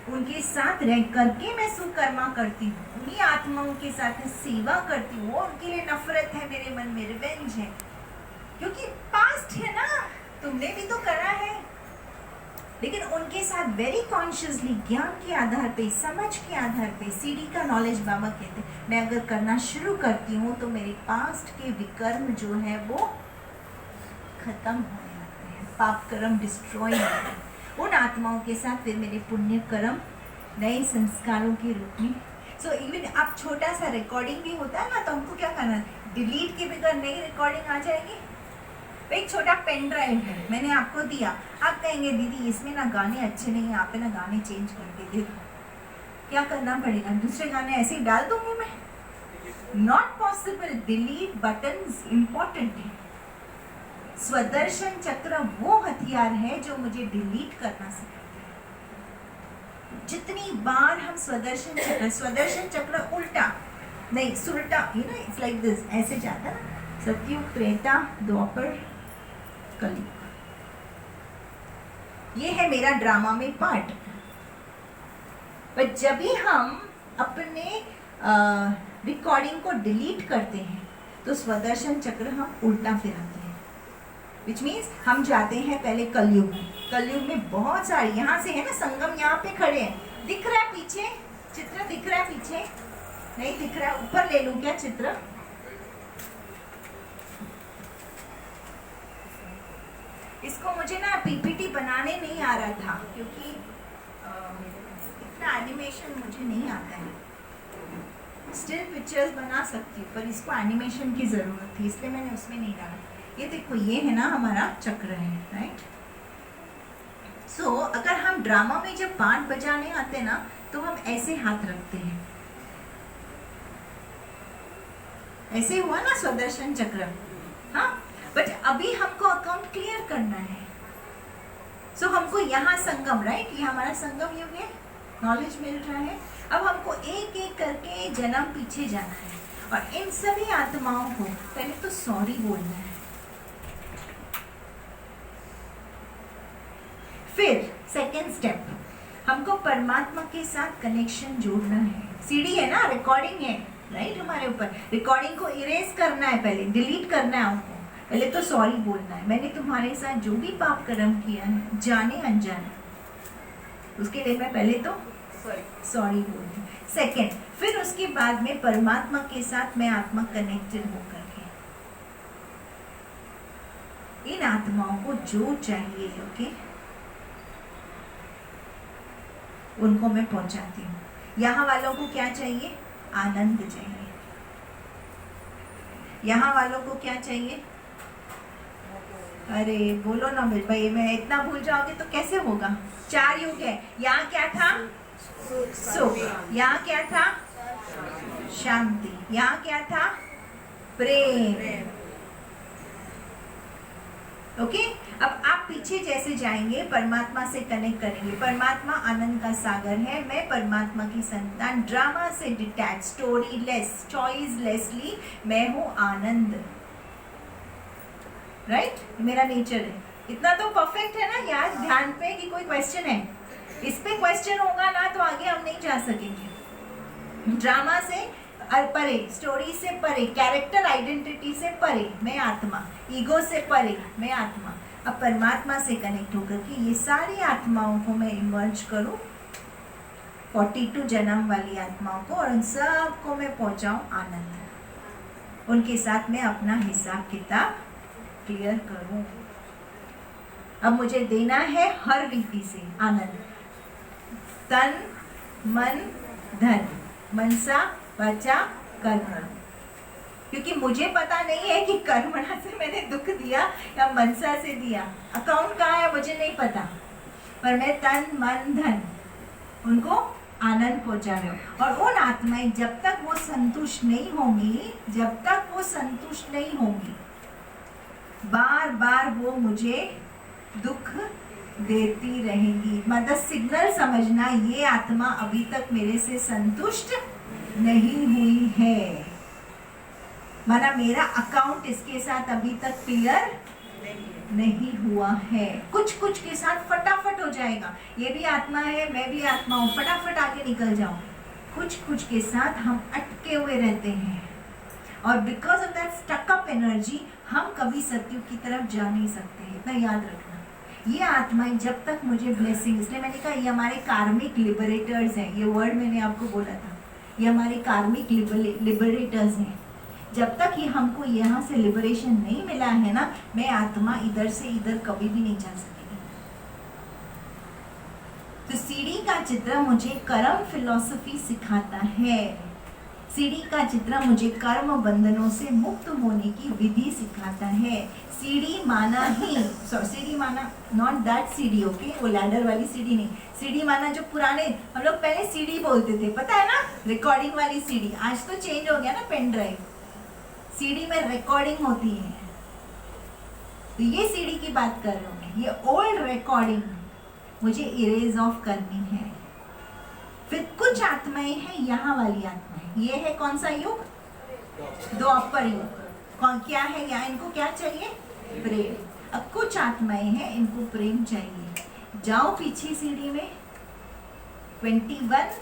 उनके साथ रह करके मैं सुकर्मा करती हूँ, उन्हीं आत्माओं के साथ सेवा करती हूँ। उनके लिए नफरत है मेरे मन में, रिवेंज है, क्योंकि पास्ट है ना, तुमने भी तो करा है। लेकिन उनके साथ वेरी कॉन्शियसली ज्ञान के आधार पे, समझ के आधार पे, सीढ़ी का नॉलेज बाबा कहते हैं, मैं अगर करना शुरू करती हूँ तो मेरे पास्ट के विकर्म जो है वो खत्म होने लगते हैं, पाप कर्म डिस्ट्रॉय होते हैं। उन आत्माओं के साथ फिर मेरे पुण्य कर्म नए संस्कारों के रूप में। सो इवन आप छोटा सा रिकॉर्डिंग भी होता है ना, तो हमको क्या करना है, डिलीट के बगैर नई रिकॉर्डिंग आ जाएगी। एक छोटा पेन ड्राइव है, मैंने आपको दिया, आप कहेंगे दीदी इसमें ना गाने अच्छे नहीं है, आप ना गाने चेंज करके दे दो। क्या करना पड़ेगा, दूसरे गाने ऐसे ही डाल दूंगी मैं? Not possible. Delete button important है। स्वदर्शन चक्र वो हथियार है जो मुझे डिलीट करना सिखाता है। जितनी बार हम स्वदर्शन चक्र उल्टा नहीं, सुलटा, you know, it's like this, ऐसे जाता ना, सतयुग, त्रेता, द्वापर, कलयुग। ये है मेरा ड्रामा में पार्ट। पर जब भी हम अपने रिकॉर्डिंग को डिलीट करते हैं तो स्वदर्शन चक्र हम उल्टा फिराते हैं, विच मीन्स हम जाते हैं पहले कलयुग में। कलयुग में बहुत सारे, यहाँ से है ना संगम, यहाँ पे खड़े हैं, दिख रहा है पीछे चित्र, दिख रहा है पीछे नहीं दिख रहा है, ऊपर ले लूं क्या चित्र? इसको मुझे ना पीपीटी बनाने नहीं आ रहा था, क्योंकि इतना एनिमेशन मुझे नहीं आता है। स्टिल पिक्चर्स बना सकती हूँ पर इसको एनिमेशन की ज़रूरत थी, इसलिए मैंने उसमें नहीं डाला। ये देखो, ये है ना हमारा चक्र है, राइट? सो अगर हम ड्रामा में जब पार्ट बजाने आते ना तो हम ऐसे हाथ रखते हैं, ऐसे हुआ ना स्वदर्शन चक्र, हाँ। बट अभी हमको अकाउंट क्लियर करना है, सो हमको यहाँ संगम, राइट, ये हमारा संगम युग है, नॉलेज मिल रहा है। अब हमको एक एक करके जन्म पीछे जाना है और इन सभी आत्माओं को पहले तो सॉरी बोलना है, फिर सेकेंड स्टेप हमको परमात्मा के साथ कनेक्शन जोड़ना है। सीडी है ना, रिकॉर्डिंग है, राइट, हमारे ऊपर रिकॉर्डिंग को इरेज करना है, पहले डिलीट करना है हमको, पहले तो सॉरी बोलना है, मैंने तुम्हारे साथ जो भी पाप कर्म किया है जाने अनजाने, उसके लिए मैं पहले तो सॉरी बोलती हूँ। सेकेंड, फिर उसके बाद में परमात्मा के साथ मैं आत्मा कनेक्टेड होकर के इन आत्माओं को जो चाहिए, ओके, उनको मैं पहुंचाती हूँ। यहाँ वालों को क्या चाहिए? आनंद चाहिए। यहाँ वालों को क्या चाहिए? अरे बोलो ना भाई, मैं इतना भूल जाओगे तो कैसे होगा? 4 युग है। यहाँ क्या था? सुख। यहाँ क्या था? शांति। यहाँ क्या था? प्रेम। ओके, अब आप पीछे जैसे जाएंगे परमात्मा से कनेक्ट करेंगे। परमात्मा आनंद का सागर है, मैं परमात्मा की संतान, ड्रामा से detach, story less, choice Leslie मैं हूँ आनंद, राइट, मेरा नेचर है। इतना तो परफेक्ट है ना यार, ध्यान पे कि कोई क्वेश्चन है? इस पे क्वेश्चन होगा ना तो आगे हम नहीं जा सकेंगे। ड्रामा से परे, स्टोरी से परे, कैरेक्टर आइडेंटिटी से परे मैं आत्मा, ईगो से परे मैं आत्मा। अब परमात्मा से कनेक्ट होकर के ये सारी आत्माओं को मैं इमर्ज करूं, 42 जन्म वाली आत्माओं को, और उन सब को मैं पहुंचाऊं आनंद। उनके साथ मैं अपना हिसाब किताब क्लियर करूं। अब मुझे देना है हर रीति से आनंद, तन मन धन, मनसा वाचा कर्मणा, क्योंकि मुझे पता नहीं है कि कर्मणा से मैंने दुख दिया या मनसा से दिया, अकाउंट कहाँ है मुझे नहीं पता, पर मैं तन मन धन उनको आनंद पहुंचा रही हूँ। और उन आत्माएं जब तक वो संतुष्ट नहीं होंगी, जब तक वो संतुष्ट नहीं होंगी, बार बार वो मुझे दुख देती रहेंगी। मतलब सिग्नल समझना, ये आत्मा अभी तक मेरे से संतुष्ट नहीं हुई है, माना मेरा अकाउंट इसके साथ अभी तक क्लियर नहीं हुआ है। कुछ कुछ के साथ फटाफट हो जाएगा, ये भी आत्मा है मैं भी आत्मा हूँ, फटाफट आगे निकल जाऊंगी। कुछ कुछ के साथ हम अटके हुए रहते हैं, और because of that stuck up energy हम कभी सत्युग की तरफ जा नहीं सकते। इतना याद रखना, ये आत्माएं जब तक मुझे ब्लेसिंग, इसलिए मैंने कहा ये हमारे कार्मिक लिबरेटर्स हैं, ये वर्ड मैंने आपको बोला था, ये हमारे कार्मिक लिबरेटर्स हैं। जब तक ये हमको यहाँ से लिबरेशन नहीं मिला है ना, मैं आत्मा इधर से इधर कभी भी नहीं जा सकेगी। तो सीढ़ी का चित्र मुझे कर्म फिलॉसफी सिखाता है, सीढ़ी का चित्र मुझे कर्म बंधनों से मुक्त होने की विधि सिखाता है। सीढ़ी माना ही, सीढ़ी माना नॉट दैट सीढ़ी, ओके, वो लैडर वाली सीढ़ी नहीं, सीढ़ी माना जो पुराने हम लोग पहले सीढ़ी बोलते थे, पता है ना, रिकॉर्डिंग वाली सीढ़ी। आज तो चेंज हो गया ना, पेन ड्राइव। सीढ़ी में रिकॉर्डिंग होती है, तो ये सीढ़ी की बात कर रहा हूँ मैं। ये ओल्ड रिकॉर्डिंग मुझे इरेज ऑफ करनी है। फिर कुछ आत्माएं हैं, यहाँ वाली आत्माएं, ये है कौन सा युग? द्वापर युग। कौन क्या है यहाँ? इनको क्या चाहिए? प्रेम। अब कुछ आत्माएं हैं, इनको प्रेम चाहिए। जाओ पीछे सीढ़ी में, 21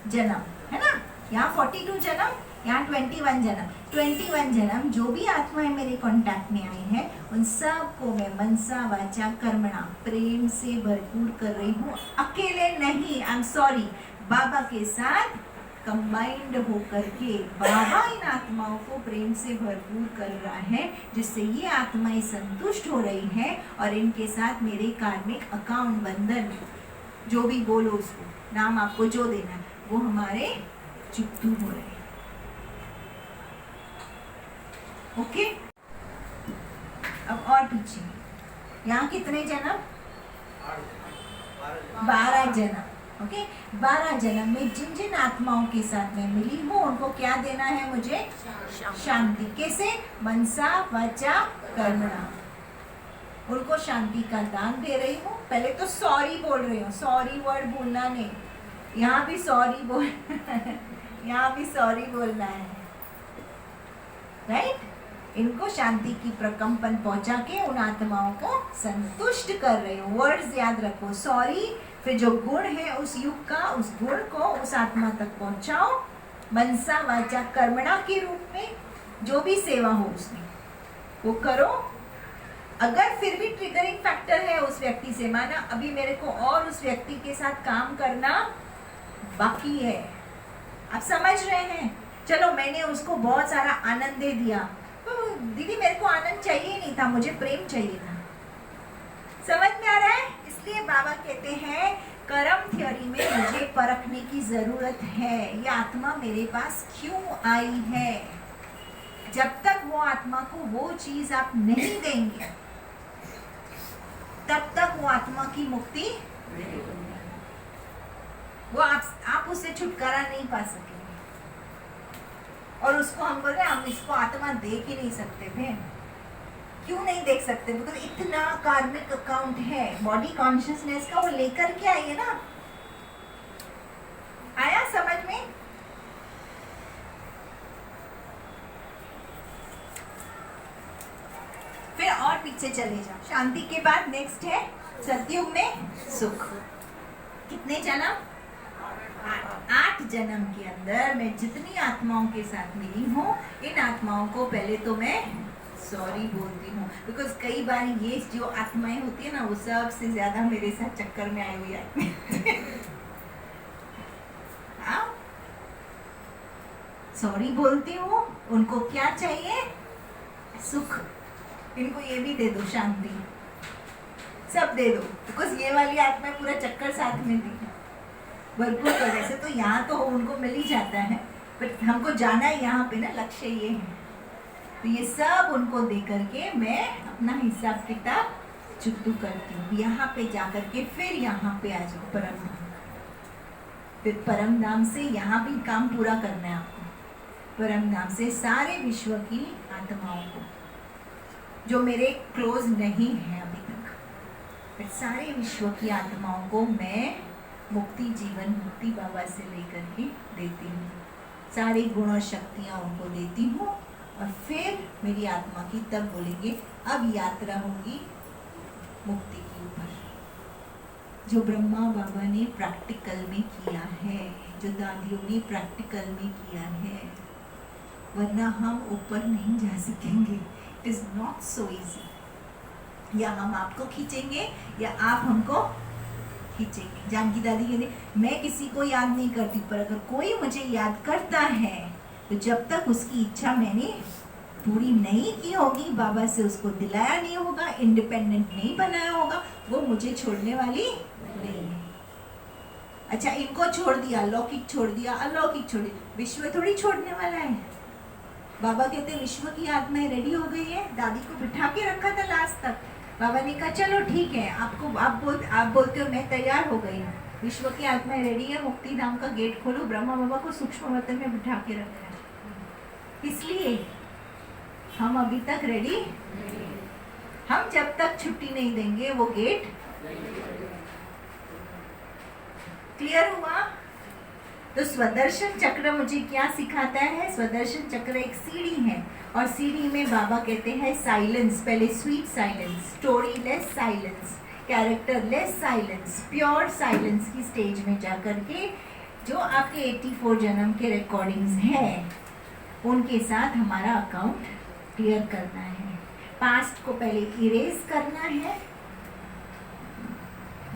जन्म है ना, यहाँ 42 जन्म, यहाँ 21 जन्म। 21 जन्म जो भी आत्माएं मेरे कांटेक्ट में आई हैं, उन सब को मैं मनसा वाचा कर्मणा प्रेम से भरपूर कर रही हूँ। अकेले नहीं, आई एम सॉरी, बाबा के साथ कंबाइंड होकर के बाबा इन आत्माओं को प्रेम से भरपूर कर रहा है, जिससे ये आत्माएं संतुष्ट हो रही हैं और इनके साथ मेरे कार्मिक अकाउंट बंधन, जो भी बोलो उसको, नाम आपको जो देना है, वो हमारे चुकतू हो रहे हैं। ओके, अब और पीछे, यहाँ कितने जन्म? 12 जन्म, ओके। 12 जन्म में जिन जिन आत्माओं के साथ मैं मिली हूँ उनको क्या देना है मुझे? शांति। कैसे? मनसा वाचा कर्मणा, उनको शांति का दान दे रही हूँ। पहले तो सॉरी बोल रही हूँ, सॉरी वर्ड भूलना नहीं, यहाँ भी सॉरी बोल यहाँ भी सॉरी बोलना है, राइट। इनको शांति की प्रकंपन पहुंचा के उन आत्माओं को संतुष्ट कर रही हूँ। वर्ड्स याद रखो, सॉरी, फिर जो गुण है उस युग का, उस गुण को उस आत्मा तक पहुंचाओ, मनसा वाचा कर्मणा के रूप में जो भी सेवा हो उसमें वो करो। अगर फिर भी ट्रिगरिंग फैक्टर है उस व्यक्ति से, माना अभी मेरे को और उस व्यक्ति के साथ काम करना बाकी है, आप समझ रहे हैं, चलो मैंने उसको बहुत सारा आनंद दे दिया, तो दीदी मेरे को आनंद चाहिए नहीं था, मुझे प्रेम चाहिए था। समझ में आ रहा है? इसलिए बाबा कहते हैं कर्म थ्योरी में मुझे परखने की जरूरत है, ये आत्मा मेरे पास क्यों आई है। जब तक वो आत्मा को वो चीज आप नहीं देंगे तब तक वो आत्मा की मुक्ति वो आप उससे छुटकारा नहीं पा सकेंगे। और उसको हम बोल रहे हैं हम इसको आत्मा देख ही नहीं सकते थे। क्यों नहीं देख सकते? बिकॉज इतना कार्मिक अकाउंट है, बॉडी कॉन्शियसनेस का वो लेकर के आइए ना। आया समझ में? फिर और पीछे चले जाओ। शांति के बाद नेक्स्ट है सतयुग में सुख। कितने जन्म? 8 जन्म के अंदर मैं जितनी आत्माओं के साथ मिली हूँ, इन आत्माओं को पहले तो मैं सॉरी बोलती हूँ। बिकॉज कई बार ये जो आत्माएं होती है ना, वो सबसे ज्यादा मेरे साथ चक्कर में आई हुई है। सॉरी बोलती हूँ। उनको क्या चाहिए? सुख। इनको ये भी दे दो, शांति, सब दे दो। बिकॉज ये वाली आत्मा पूरा चक्कर साथ में दी भरपूर तरह से, तो यहाँ तो उनको मिल ही जाता है, बट हमको जाना है यहाँ पे ना, लक्ष्य ये है। तो ये सब उनको दे करके मैं अपना हिसाब किताब चुकतू करती हूँ। यहाँ पे जा करके फिर यहाँ पे आ जाओ परम धाम। फिर परम धाम से यहाँ भी काम पूरा करना है आपको। परम धाम से सारे विश्व की आत्माओं को जो मेरे क्लोज नहीं है अभी तक, फिर सारे विश्व की आत्माओं को मैं मुक्ति, जीवन मुक्ति बाबा से लेकर के देती हूँ। सारी गुण और शक्तियाँ उनको देती हूँ। और फिर मेरी आत्मा की तब बोलेंगे अब यात्रा होगी मुक्ति के ऊपर, जो ब्रह्मा बाबा ने प्रैक्टिकल में किया है, जो दादियों ने प्रैक्टिकल में किया है, वरना हम ऊपर नहीं जा सकेंगे। It is not so easy. या हम आपको खींचेंगे या आप हमको खींचेंगे। जानकी दादी कहते मैं किसी को याद नहीं करती, पर अगर कोई मुझे याद करता है तो जब तक उसकी इच्छा मैंने पूरी नहीं की होगी, बाबा से उसको दिलाया नहीं होगा, इंडिपेंडेंट नहीं बनाया होगा, वो मुझे छोड़ने वाली नहीं है। अच्छा, इनको छोड़ दिया, लौकिक छोड़ दिया, अलौकिक छोड़ दिया, विश्व थोड़ी छोड़ने वाला है। बाबा कहते विश्व की आत्माएं रेडी हो गई है। दादी को बिठा के रखा था लास्ट तक। बाबा ने कहा चलो ठीक है, आप बोलते हो मैं तैयार हो गई हूँ, विश्व की आत्माएं रेडी है, मुक्ति धाम का गेट खोलो। ब्रह्मा बाबा को सूक्ष्म वतन में बिठा के रखा है, इसलिए हम अभी तक रेडी। हम जब तक छुट्टी नहीं देंगे वो गेट क्लियर हुआ। तो स्वदर्शन चक्र मुझे क्या सिखाता है? स्वदर्शन चक्र एक सीढ़ी है, और सीढ़ी में बाबा कहते हैं साइलेंस। पहले sweet silence, story less silence, character less silence, pure silence की स्टेज में जा करके जो आपके 84 जन्म के रिकॉर्डिंग्स हैं उनके साथ हमारा अकाउंट क्लियर करना है। पास्ट को पहले इरेज करना है।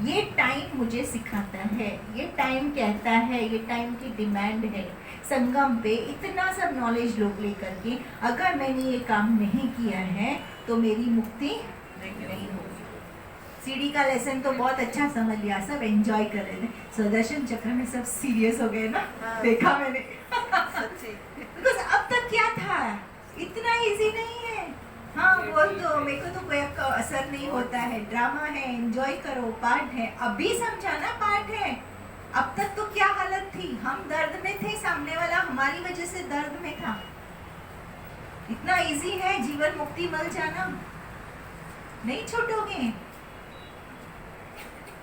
ये टाइम मुझे सिखाता है, ये टाइम कहता है, ये टाइम की डिमांड है। संगम पे इतना सब नॉलेज लोग लेकर के अगर मैंने ये काम नहीं किया है तो मेरी मुक्ति नहीं होगी। सीढ़ी का लेसन तो बहुत अच्छा समझ लिया, सब एंजॉय कर रहे थे। स्वदर्शन चक्र में सब सीरियस हो गए ना, देखा मैंने। Because अब तक क्या था, इतना इजी नहीं है। हाँ बोल दो, मेरे को तो कोई असर नहीं होता है, ड्रामा है, एंजॉय करो, पार्ट है। अभी समझा ना पार्ट है। अब तक तो क्या हालत थी, हम दर्द में थे, सामने वाला हमारी वजह से दर्द में था। इतना इजी है जीवन मुक्ति मिल जाना, नहीं छूटोगे।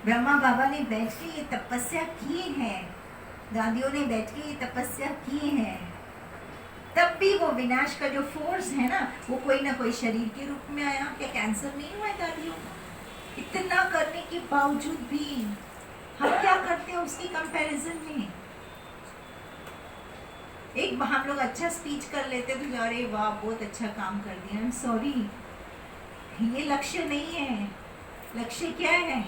ब्रह्मा बाबा ने बैठ के ये तपस्या की है, दादियों ने बैठ के ये तपस्या की है, तब भी वो विनाश का जो फोर्स है ना, वो कोई ना कोई शरीर के रूप में आया। क्या कैंसर नहीं हुआ है दादियों को? इतना करने के बावजूद भी हम क्या करते हैं उसकी कंपैरिजन में? एक हम लोग अच्छा स्पीच कर लेते तो अरे वाह बहुत अच्छा काम कर दिया। आई एम सॉरी, ये लक्ष्य नहीं है। लक्ष्य क्या है?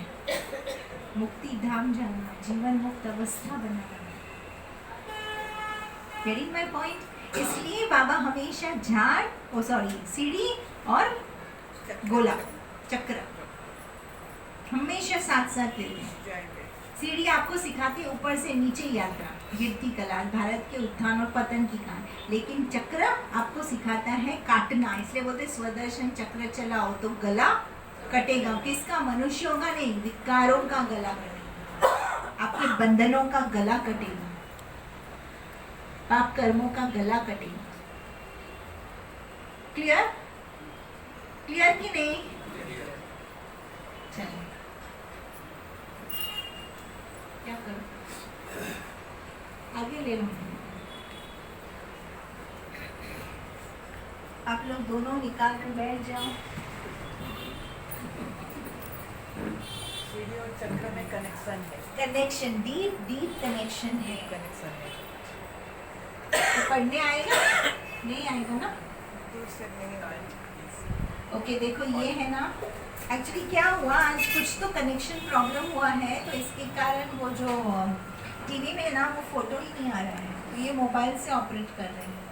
मुक्ति धाम जाना, जीवन मुक्त अवस्था बनाना। Getting my point? इसलिए बाबा हमेशा सीढ़ी और गोला चक्र हमेशा साथ साथ लेते हैं। सीढ़ी आपको सिखाती है ऊपर से नीचे यात्रा, गिरती कला, भारत के उत्थान और पतन की कहानी। लेकिन चक्र आपको सिखाता है काटना, इसलिए बोलते स्वदर्शन चक्र चलाओ तो गला कटेगा। किसका? मनुष्यों का नहीं, विकारों का गला कटेगा, आपके बंधनों का गला कटेगा, पाप कर्मों का गला कटेगा। क्लियर? क्लियर कि नहीं? चलो क्या करो, आगे ले लो। आप लोग दोनों निकाल कर बैठ जाओ। सीढ़ी और चक्र में कनेक्शन है, कनेक्शन, डीप डीप कनेक्शन है। कनेक्शन है। तो पढ़ने आएगा? नहीं आएगा ना? दूर से नहीं आएगा। ओके देखो ये है ना, एक्चुअली क्या हुआ आज कुछ तो कनेक्शन प्रॉब्लम हुआ है, तो इसके कारण वो जो टीवी में ना वो फोटो ही नहीं आ रहा है, तो ये मोबाइल से ऑपरेट कर रहे हैं।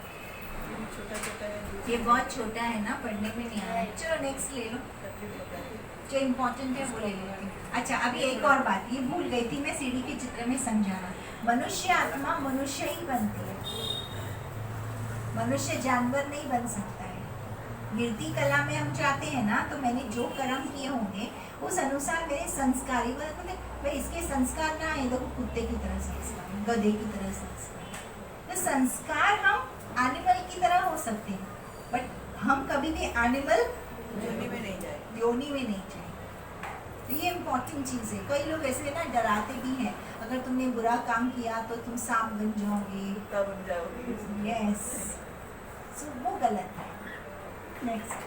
छोटा छोटा है, ये बहुत छोटा है ना, पढ़ने में नहीं आ रहा है। चलो नेक्स्ट ले लो, जो इम्पोर्टेंट है वो ले लेते हैं। अच्छा अभी एक और बात, ये भूल गई थी मैं सीढ़ी के चित्र में समझाना। मनुष्य आत्मा मनुष्य ही बनती है, मनुष्य जानवर नहीं बन सकता है। गिरती कला में हम चाहते हैं ना, तो मैंने जो कर्म किए होंगे उस अनुसार मेरे संस्कार, भाई इसके संस्कार ना आए, देखो कुत्ते की तरह संस्कार, गधे की तरह संस्कार। तो संस्कार हम एनिमल की तरह हो सकते हैं, बट हम कभी भी एनिमल योनि में नहीं जाए, योनि में नहीं जाए। तो ये इम्पोर्टेंट चीज़ है। कई लोग ऐसे ना डराते भी हैं, अगर तुमने बुरा काम किया तो तुम सांप बन जाओगे, कुत्ता बन जाओगे। यस, सो वो गलत है। नेक्स्ट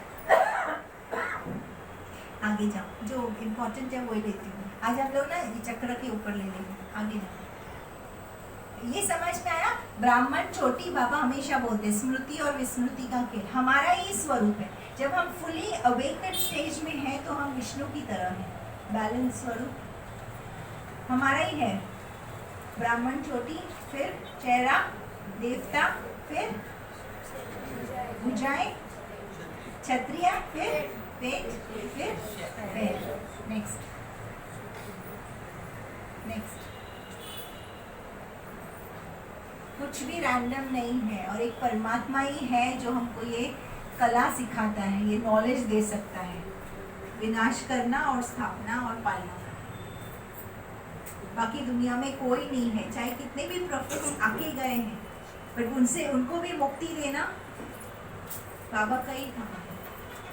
आगे जाओ, जो इम्पोर्टेंट है वही लेती हूँ। आज आप लोग ना ये चक्र के ऊपर ले लेंगे, आगे जाओ। ये समझ में आया? ब्राह्मण छोटी, बाबा हमेशा बोलते हैं स्मृति और विस्मृति का खेल। हमारा ही स्वरूप है। जब हम फुली अवेकेंड स्टेज में हैं तो हम विष्णु की तरह हैं, बैलेंस स्वरूप हमारा ही है। ब्राह्मण छोटी, फिर चेहरा देवता, फिर भुजाएं क्षत्रिय, फिर पेट, फिर पैर। नेक्स्ट नेक्स्ट, कुछ भी रैंडम नहीं है, और एक परमात्मा ही है जो हमको ये कला सिखाता है, ये नॉलेज दे सकता है, विनाश करना और स्थापना और पालना करना। बाकी दुनिया में कोई नहीं है, चाहे कितने भी प्रोफेट्स आके गए हैं, बट उनको भी मुक्ति देना बाबा का ही काम है।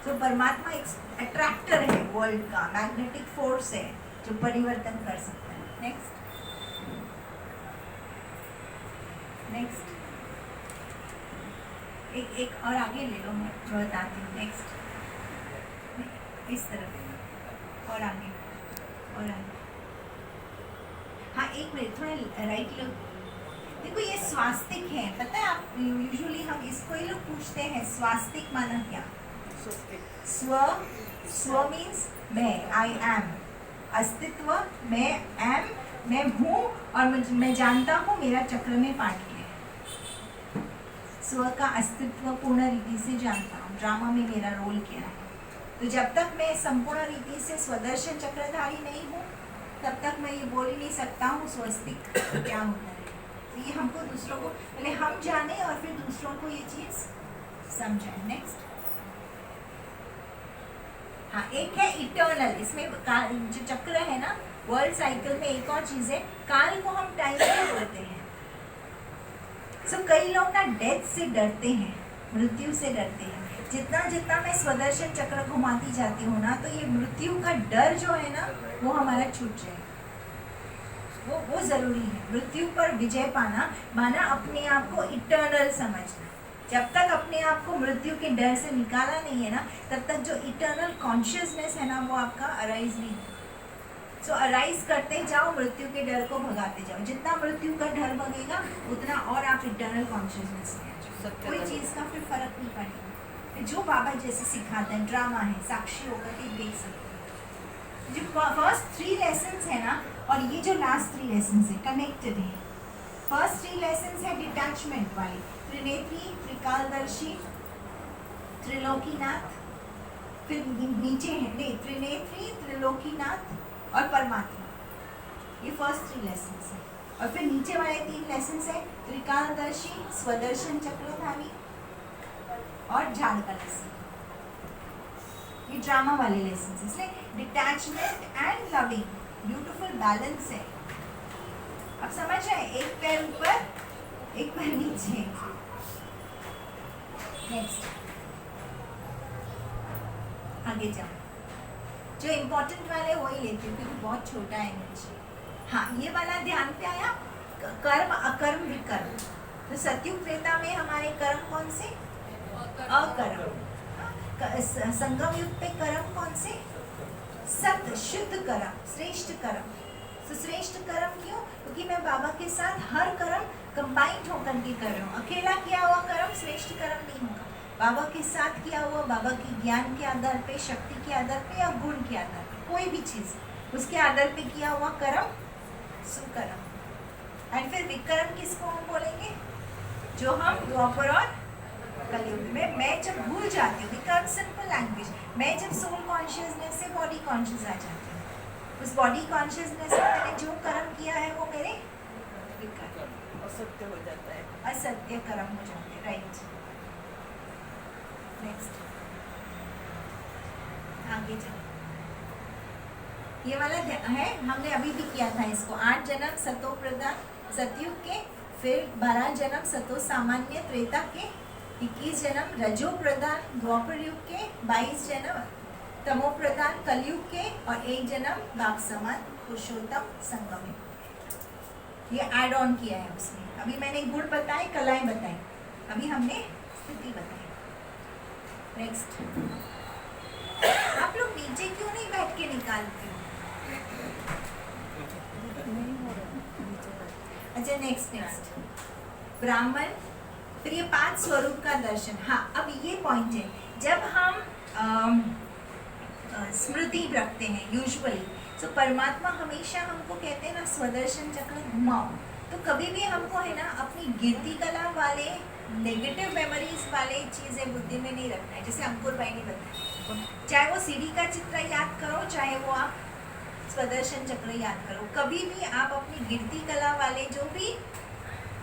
तो परमात्मा एक अट्रैक्टर है वर्ल्ड का, मैग्नेटिक फोर्स है जो परिवर्तन कर सकता है। नेक्स्ट नेक्स्ट, एक और आगे ले लो, मैं बताती हूँ। नेक्स्ट इस तरफ और आगे और आगे। हाँ एक मिनट, थोड़ा राइट लो। देखो ये स्वास्तिक है, पता है आप यूजुअली हम इसको ही लोग पूछते हैं, स्वास्तिक माना क्या? स्व, स्व मीन्स मैं, आई एम, अस्तित्व, मैं एम, मैं हूँ और मैं जानता हूँ मेरा चक्र में पार्ट है। स्व का अस्तित्व पूर्ण रीति से जानता हूँ, ड्रामा में मेरा रोल क्या है। तो जब तक मैं संपूर्ण रीति से स्वदर्शन चक्रधारी नहीं हूँ, तब तक मैं ये बोल ही नहीं सकता हूँ स्वस्तिक क्या होता है। तो ये हमको दूसरों को पहले हम जाने और फिर दूसरों को ये चीज़ समझाएं। नेक्स्ट हाँ, एक है इटर्नल, इसमें जो चक्र है ना वर्ल्ड साइकिल में, एक और चीज है काल को हम टाइम से बोलते हैं। सो कई लोग ना डेथ से डरते हैं, मृत्यु से डरते हैं। जितना जितना मैं स्वदर्शन चक्र घुमाती जाती हूँ ना, तो ये मृत्यु का डर जो है ना वो हमारा छूट जाए, वो जरूरी है। मृत्यु पर विजय पाना माना अपने आप को इटर्नल समझना। जब तक अपने आप को मृत्यु के डर से निकाला नहीं है ना, तब तक जो इटर्नल कॉन्शियसनेस है ना वो आपका अराइज नहीं है। सो अराइज करते जाओ, मृत्यु के डर को भगाते जाओ। जितना मृत्यु का डर भगेगा उतना और आप इटर्नल कॉन्शियसनेस में आ जाओ। कोई चीज़ का फिर फर्क नहीं पड़ेगा। जो बाबा जैसे सिखाते हैं, ड्रामा है, साक्षी होकर के देख सकते हैं। जो फर्स्ट 3 लेसन्स है ना और ये जो लास्ट 3 लेसन्स है कनेक्टेड है। फर्स्ट 3 लेसन्स है डिटैचमेंट वाले, त्रिनेत्री, त्रिकालदर्शी, त्रिलोकीनाथ। फिर नीचे है नहीं, त्रिनेत्री, त्रिलोकीनाथ और परमात्मा। ये फर्स्ट 3 लेसन्स है। और फिर नीचे वाले 3 लेसन्स है त्रिकालदर्शी, स्वदर्शन चक्रधारी और झाड़ कलसी। ये ड्रामा वाले लेसन, इसलिए detachment and loving, beautiful balance है। अब समझ रहे हैं, एक पैर ऊपर एक पैर नीचे। नेक्स्ट आगे जाओ। जो इम्पोर्टेंट वाले वही लेती हूँ क्योंकि बहुत छोटा है नीचे। हाँ, ये वाला ध्यान पे आया, कर्म अकर्म विकर्म। तो सतयुग त्रेता में हमारे कर्म कौन से? अकर्म। संगम युग पे कर्म कौन से? सत, शुद्ध कर्म, श्रेष्ठ कर्म। तो श्रेष्ठ कर्म क्यों? क्योंकि मैं बाबा के साथ हर कर्म कंबाइंड होकर के कर रहा हूँ। अकेला किया हुआ कर्म श्रेष्ठ कर्म नहीं होगा। बाबा के साथ किया हुआ, बाबा के ज्ञान के आधार पे, शक्ति के आधार पे या गुण के आधार पे, कोई भी चीज उसके आधार पे किया हुआ कर्म सुकर्म। एंड फिर विकर्म किसको हम बोलेंगे? जो हम द्वापर और कलयुग में, मैं जब भूल जाती हूँ, विकर्म सिंपल लैंग्वेज, मैं जब सोल कॉन्शियसनेस से बॉडी कॉन्शियस आ जाती हूँ, उस बॉडी कॉन्शियसनेस में मैंने जो कर्म किया है वो मेरे विकर्म, असत्य हो जाता है, असत्य कर्म हो जाते हैं। राइट, नेक्स्ट आगे चलो। ये वाला है, हमने अभी भी किया था इसको। 8 जन्म सतो प्रधान सतयुग के, फिर 12 जन्म सतो सामान्य त्रेता के, 21 जन्म रजो प्रधान द्वापर युग के, 22 जन्म तमो प्रधान कलयुग के और 1 जन्म बाप समान पुरुषोत्तम संगम युग। ये ऐड ऑन किया है उसने। अभी मैंने गुण बताए, कलाएं बताई, अभी हमने स्थिति बताई। नेक्स्ट, आप लोग नीचे क्यों नहीं बैठ के निकालते हो? अच्छा, नेक्स्ट ब्राह्मण, फिर ये 5 स्वरूप का दर्शन। हाँ, अब ये पॉइंट है, जब हम स्मृति रखते हैं यूजुअली, तो परमात्मा हमेशा हमको कहते हैं ना स्वदर्शन चक्र घुमाओ। तो कभी भी हमको है ना अपनी गिरती कला वाले नेगेटिव मेमोरीज वाले चीज़ें बुद्धि में नहीं रखना है। जैसे अंकुर भाई ने बताया, चाहे वो सीढ़ी का चित्र याद करो, चाहे वो आप स्वदर्शन चक्र याद करो, कभी भी आप अपनी गिरती कला वाले जो भी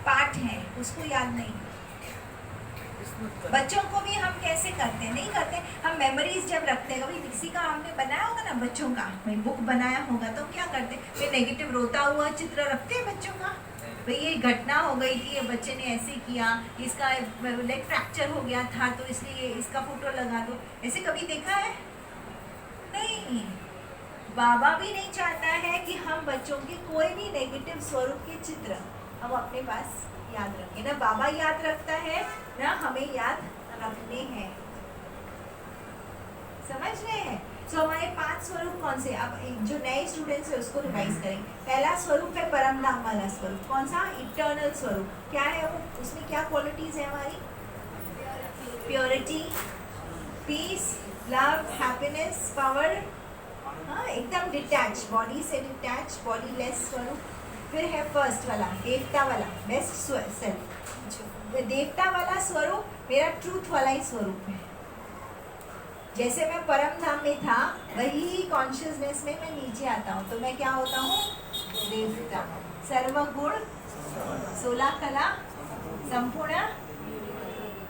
पाठ हैं उसको याद नहीं। बच्चों को भी हम कैसे करते हैं? नहीं करते। हम मेमोरीज जब रखते हैं, कभी किसी का हमने बनाया होगा ना बच्चों का, बुक बनाया होगा, तो क्या करते हैं? फिर नेगेटिव रोता हुआ चित्र रखते हैं बच्चों का, भाई ये घटना हो गई थी, ये बच्चे ने ऐसे किया, इसका लेग फ्रैक्चर हो गया था तो इसलिए इसका फोटो लगा दो। ऐसे कभी देखा है? नहीं। बाबा भी नहीं चाहता है कि हम बच्चों के कोई भी नेगेटिव स्वरूप के चित्र हम अपने पास याद रखें। ना बाबा याद रखता है, ना हमें याद रखने हैं। समझ रहे हैं? तो हमारे 5 स्वरूप कौन से? अब जो नए स्टूडेंट्स है उसको रिवाइज करें। पहला स्वरूप है परम धाम वाला स्वरूप। कौन सा? इटर्नल स्वरूप। क्या है वो? उसमें क्या क्वालिटीज है हमारी? Purity, peace, love, happiness, power. हाँ, एकदम डिटैच, बॉडी से डिटैच, बॉडी लेस स्वरूप। फिर है फर्स्ट वाला देवता वाला, बेस्ट सेल्फ। देवता वाला स्वरूप मेरा ट्रूथ वाला ही स्वरूप है। जैसे मैं परम धाम में था, वही कॉन्शियसनेस में मैं नीचे आता हूँ तो मैं क्या होता हूँ? देवता। सर्वगुण, 16 कला, संपूर्ण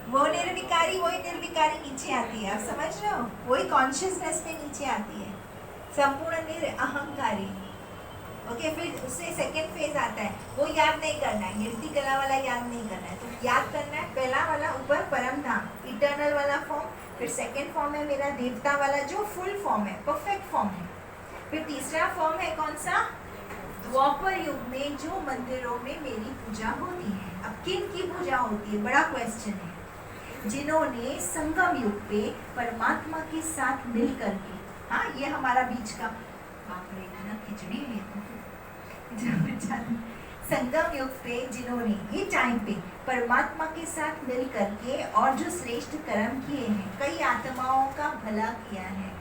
वो निर्विकारी वही निर्विकारी नीचे आती है, आप समझ रहे हो, वही कॉन्शियसनेस में नीचे आती है, संपूर्ण निरअहंकारी। ओके, फिर उससे सेकंड फेज आता है, वो याद नहीं करना है, कीर्ति कला वाला याद नहीं करना है, तो याद करना है पहला वाला ऊपर परम धाम इटर्नल वाला फॉर्म, फिर सेकंड फॉर्म है मेरा देवता वाला जो फुल फॉर्म है, परफेक्ट फॉर्म है, फिर तीसरा फॉर्म है कौन सा, द्वापर युग में जो मंदिरों में मेरी पूजा होती है। अब किन की पूजा होती है, बड़ा क्वेश्चन है, जिन्होंने संगम युग पे परमात्मा के साथ मिल करके, हाँ ये हमारा बीच का बाप रे इतना खिचड़ी है संगम युग पे जिन्होंने ये टाइम पे परमात्मा के साथ मिल करके और जो श्रेष्ठ कर्म किए हैं, कई आत्माओं का भला किया है,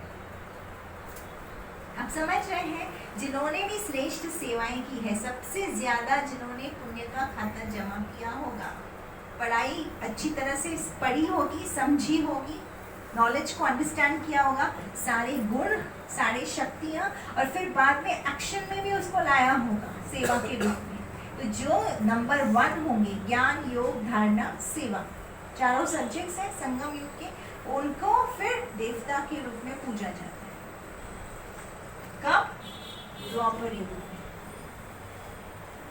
आप समझ रहे हैं, जिन्होंने भी श्रेष्ठ सेवाएं की है, सबसे ज्यादा जिन्होंने पुण्य का खाता जमा किया होगा, पढ़ाई अच्छी तरह से पढ़ी होगी, समझी होगी, नॉलेज को अंडरस्टैंड किया होगा, सारे गुण सारी शक्तियाँ, और फिर बाद में एक्शन में भी उसको लाया होगा सेवा के रूप में। तो जो नंबर 1 होंगे ज्ञान योग धारणा सेवा, चारों सब्जेक्ट्स हैं संगम युग के, उनको फिर देवता के रूप में पूजा जाता है। कब, द्वापर युग में।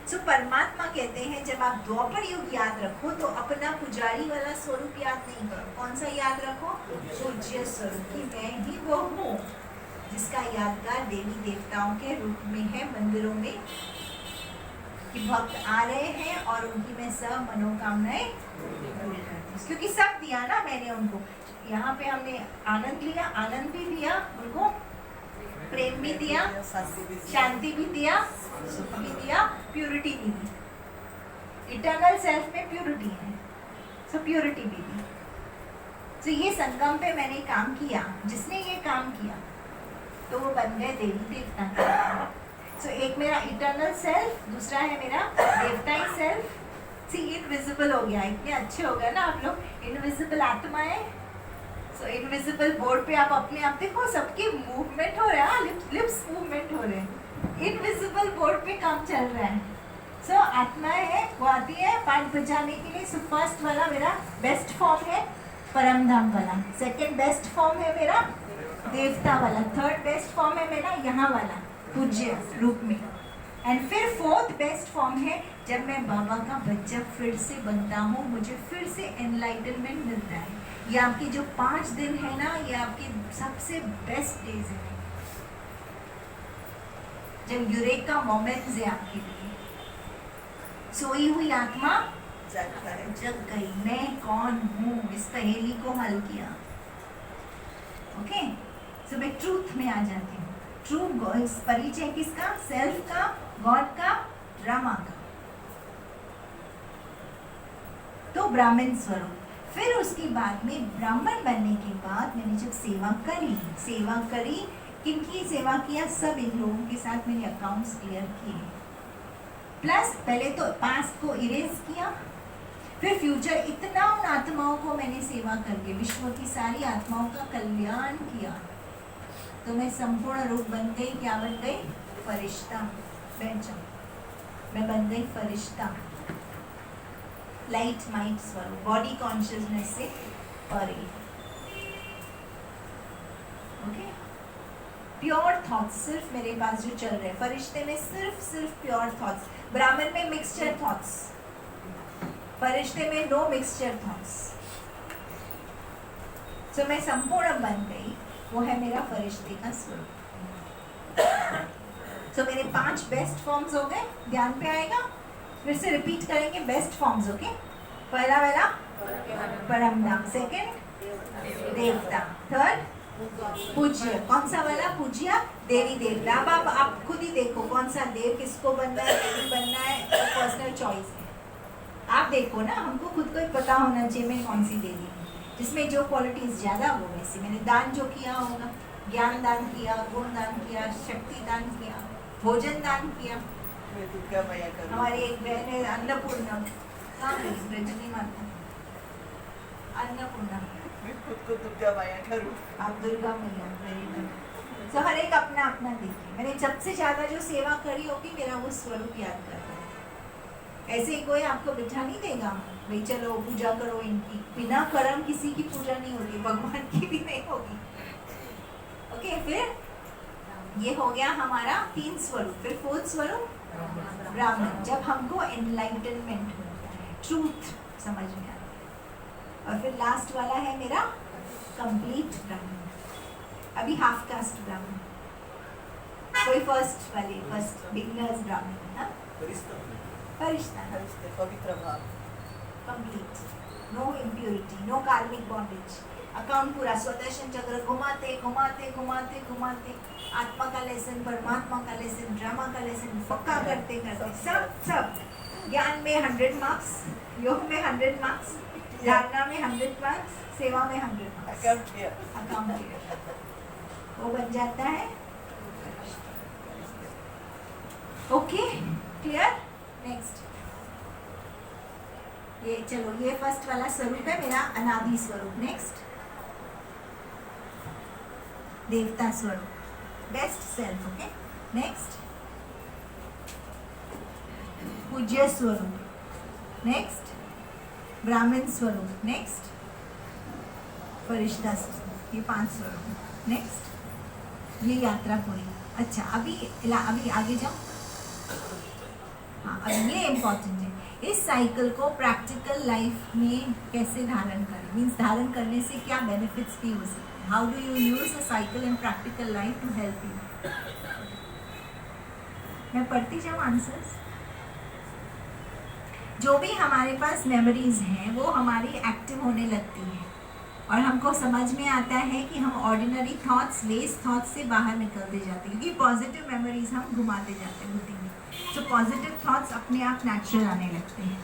सो परमात्मा कहते हैं जब आप द्वापर युग याद रखो तो अपना पुजारी वाला स्वरूप याद नहीं करो, कौन सा याद रखो, पूज्य स्वरूप की मैं ही वो हूँ जिसका यादगार देवी देवताओं के रूप में है मंदिरों में, कि भक्त आ रहे हैं और उनकी मैं सब मनोकामनाएं पूरी करती हूँ, क्योंकि सब दिया ना मैंने उनको, यहाँ पे हमने आनंद लिया, आनंद भी दिया उनको, प्रेम भी दिया, शांति भी दिया, सुख भी दिया, प्यूरिटी भी दी, इटर्नल सेल्फ में प्यूरिटी है, सो प्यूरिटी भी दी। तो ये संगम पे मैंने काम किया, जिसने ये काम किया तो वो बन गए देवी देवता। सो एक मेरा इटर्नल सेल्फ, दूसरा है मेरा देवताई सेल्फ, सी इनविजिबल हो गया, इतने अच्छे हो गए ना आप लोग, इनविजिबल आत्माएं। सो इनविजिबल बोर्ड पे आप अपने आप देखो, सबके मूवमेंट हो रहा है, लिप्स मूवमेंट हो रहे हैं, इनविजिबल बोर्ड पे काम चल रहा है। सो आत्माएं है, वो आती है पाठ बजाने के लिए। सो फर्स्ट वाला मेरा बेस्ट फॉर्म है परम धाम वाला, सेकंड बेस्ट फॉर्म है मेरा देवता वाला, थर्ड बेस्ट फॉर्म है मेरा यहाँ वाला पूज्य रूप में, एंड फिर फोर्थ बेस्ट फॉर्म है जब मैं बाबा का बच्चा फिर से बनता हूँ, मुझे फिर से एनलाइटनमेंट मिलता है। ये आपके जो 5 दिन है ना, ये आपके सबसे बेस्ट डेज है, जब यूरेका मोमेंट्स है आपके लिए। सोई हुई आत्मा जग गई, मैं कौन हूँ, इस पहेली को हल किया। ओके, सो मैं ट्रूथ में आ जाती हूँ। ट्रू परिचय किसका, सेल्फ का, गॉड का, ड्रामा का, तो ब्राह्मण स्वरूप। फिर उसके बाद में ब्राह्मण बनने के बाद मैंने जब सेवा करी, किनकी सेवा किया, सब इन लोगों के साथ मैंने अकाउंट्स क्लियर किए, प्लस पहले तो पास्ट को इरेज किया, फिर फ्यूचर, इतना उन आत्माओं को मैंने सेवा करके विश्व की सारी आत्माओं का कल्याण किया, तो मैं संपूर्ण रूप बन गई। क्या बन गई, फरिश्ता। बैठ जाओ, मैं बन गई फरिश्ता, लाइट माइट स्वरूप, बॉडी कॉन्शियसनेस से परे। ओके, प्योर थॉट्स सिर्फ मेरे पास जो चल रहे हैं, फरिश्ते में सिर्फ प्योर थॉट्स, ब्राह्मण में मिक्सचर थॉट्स, फरिश्ते में नो मिक्सचर थॉट्स। सो मैं संपूर्ण बन गई, वो है मेरा फरिश्ते का स्वरूप। सो मेरे 5 बेस्ट फॉर्म्स हो गए, ध्यान पे आएगा, फिर से रिपीट करेंगे बेस्ट फॉर्म्स। ओके, पहला वाला परम धाम, सेकंड देवता, थर्ड पूज्य, कौन सा वाला, पूज्य देवी देवता। अब आप खुद ही देखो कौन सा देव, किसको बनना है, देवी बनना है, पर्सनल चॉइस है, आप देखो ना, हमको खुद को ही पता होना चाहिए मैं कौन सी देवी हूँ, जिसमें जो क्वालिटीज ज़्यादा हो वैसे। मैंने दान जो किया होगा, ज्ञान दान किया, गुण दान किया, शक्ति दान किया, भोजन दान किया। हमारी एक बहन है अन्नपूर्णा, रजनी माता, अन्नपूर्णा, आप दुर्गा मैया, वेरी गुड। सो हर एक अपना अपना देखिए, मैंने सबसे ज़्यादा जो सेवा करी होगी मेरा वो स्वरूप याद करना है। ऐसे ही कोई आपको बिठा नहीं देगा भाई चलो पूजा करो इनकी, बिना कर्म किसी की पूजा नहीं होती, भगवान की भी नहीं होगी। ओके, फिर ये हो गया हमारा 3 स्वरूप। फिर 4th स्वरूप ब्राह्मण, जब हमको एनलाइटनमेंट होता है, ट्रूथ समझ में आता है। और फिर लास्ट वाला है मेरा कंप्लीट ब्राह्मण, अभी हाफ कास्ट ब्राह्मण, कोई फर्स्ट बिगनर्स ब्राह्मण, हाँ परिश्ता पवित्र भाव, complete, no impurity, no karmic bondage, account पूरा, स्वदर्शन चक्र घुमाते घुमाते घुमाते घुमाते, आत्मा का लेसन, परमात्मा का लेसन, ड्रामा का लेसन, पक्का करते करते सब ज्ञान में 100 मार्क्स, योग में 100 मार्क्स, धारणा में 100 मार्क्स, सेवा में 100 मार्क्स, अकाउंट क्लियर, वो बन जाता है। Okay clear. नेक्स्ट ये चलो, ये फर्स्ट वाला स्वरूप है मेरा अनादि स्वरूप। नेक्स्ट देवता स्वरूप, बेस्ट सेल्फ। ओके, नेक्स्ट पूज्य स्वरूप, नेक्स्ट ब्राह्मण स्वरूप, नेक्स्ट फरिश्ता स्वरूप, ये 5 स्वरूप। नेक्स्ट ये यात्रा पूरी। अच्छा अभी आगे जाओ। हाँ, अब ये इम्पोर्टेंट है, इस साइकिल को प्रैक्टिकल लाइफ में कैसे धारण करें, मीन्स धारण करने से क्या बेनिफिट्स भी हो सकते हैं। How do you use a cycle in practical life to help you. मैं पढ़ती जाऊँ आंसर्स। जो भी हमारे पास मेमोरीज हैं वो हमारी एक्टिव होने लगती हैं और हमको समझ में आता है कि हम ऑर्डिनरी थॉट्स, वेस्ट थॉट्स से बाहर निकलते जाते हैं, क्योंकि पॉजिटिव मेमोरीज हम घुमाते जाते हैं बुद्धि में। तो पॉजिटिव थॉट्स अपने आप नेचुरल आने लगते हैं।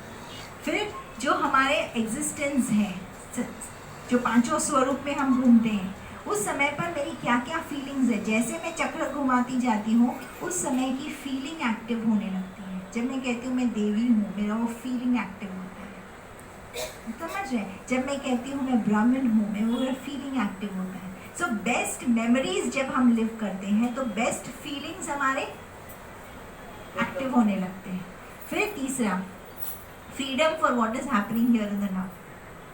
फिर जो हमारे एग्जिस्टेंस है, जो 5 स्वरूप में हम घूमते हैं, उस समय पर मेरी क्या क्या फीलिंग्स है, जैसे मैं चक्र घुमाती जाती हूँ उस समय की फीलिंग एक्टिव होने लगती है। जब मैं कहती हूँ मैं देवी हूँ, मेरा वो फीलिंग एक्टिव होता है, समझ रहे। जब मैं कहती हूँ मैं ब्राह्मण हूँ, मैं वो फीलिंग एक्टिव होता है। सो बेस्ट मेमोरीज जब हम लिव करते हैं तो बेस्ट फीलिंग्स हमारे एक्टिव होने लगते हैं। फिर तीसरा, freedom for what is happening here in the now.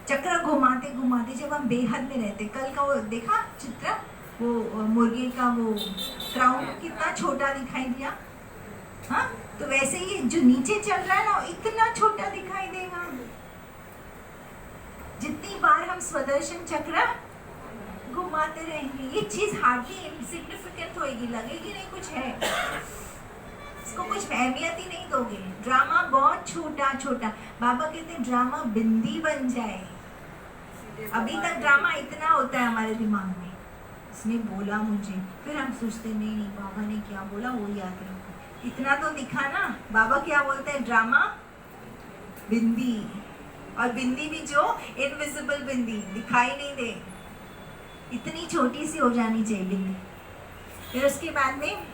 चक्र घुमाते घुमाते जब हम बेहद में रहते, कल का वो देखा चित्र, वो मुर्गे का वो क्राउन कितना छोटा दिखाई दिया, हाँ, तो वैसे ही जो नीचे चल रहा है ना इतना छोटा दिखाई देगा। जितनी बार हम स्वदर्शन चक्र घुमाते रहेंगे ये चीज हार्डली इनसिग्निफिकेंट होएगी, लगेगी नहीं कुछ है, इसको कुछ अहमियत ही नहीं दोगे। ड्रामा बहुत छोटा छोटा, बाबा कहते हैं ड्रामा बिंदी बन जाए। अभी तक ड्रामा इतना होता है हमारे दिमाग में, इसने बोला मुझे, फिर हम सोचते नहीं नहीं बाबा ने क्या बोला वो याद रखो, इतना तो दिखा ना। बाबा क्या बोलते हैं, ड्रामा बिंदी, और बिंदी भी जो इनविजिबल बिंदी, दिखाई नहीं दे, इतनी छोटी सी हो जानी चाहिए बिंदी। फिर उसके बाद में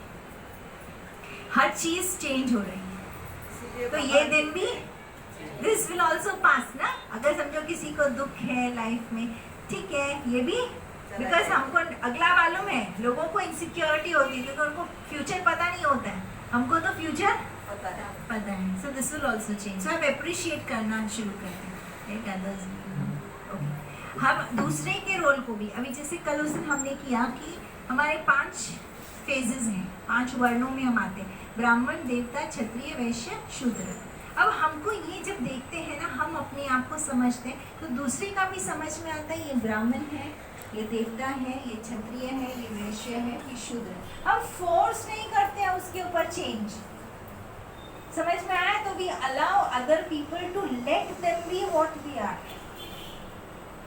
हर चीज चेंज हो रही है, तो ये दिन भी दिस विल ऑल्सो पास ना। अगर समझो किसी को दुख है लाइफ में, ठीक है, ये भी बिकॉज हमको अगला मालूम है, लोगों को इनसिक्योरिटी होती है क्योंकि उनको फ्यूचर पता नहीं होता है, हमको तो फ्यूचर पता है। So this will also change. So हम अप्रिशिएट करना शुरू करते हैं अदर्स। हम दूसरे के रोल को भी, अभी जैसे कल उस दिन हमने किया कि हमारे 5 फेजेस हैं, 5 वर्णों में हम आते हैं, ब्राह्मण, देवता, क्षत्रिय, वैश्य, शूद्र। अब हमको ये जब देखते हैं ना, हम अपने आप को समझते हैं तो दूसरे का भी समझ में आता है, ये ब्राह्मण है, ये देवता है, ये क्षत्रिय है, ये वैश्य है, ये शूद्र है। हम फोर्स नहीं करते हैं उसके ऊपर चेंज, समझ में आया, तो we allow other people to let them be what we are.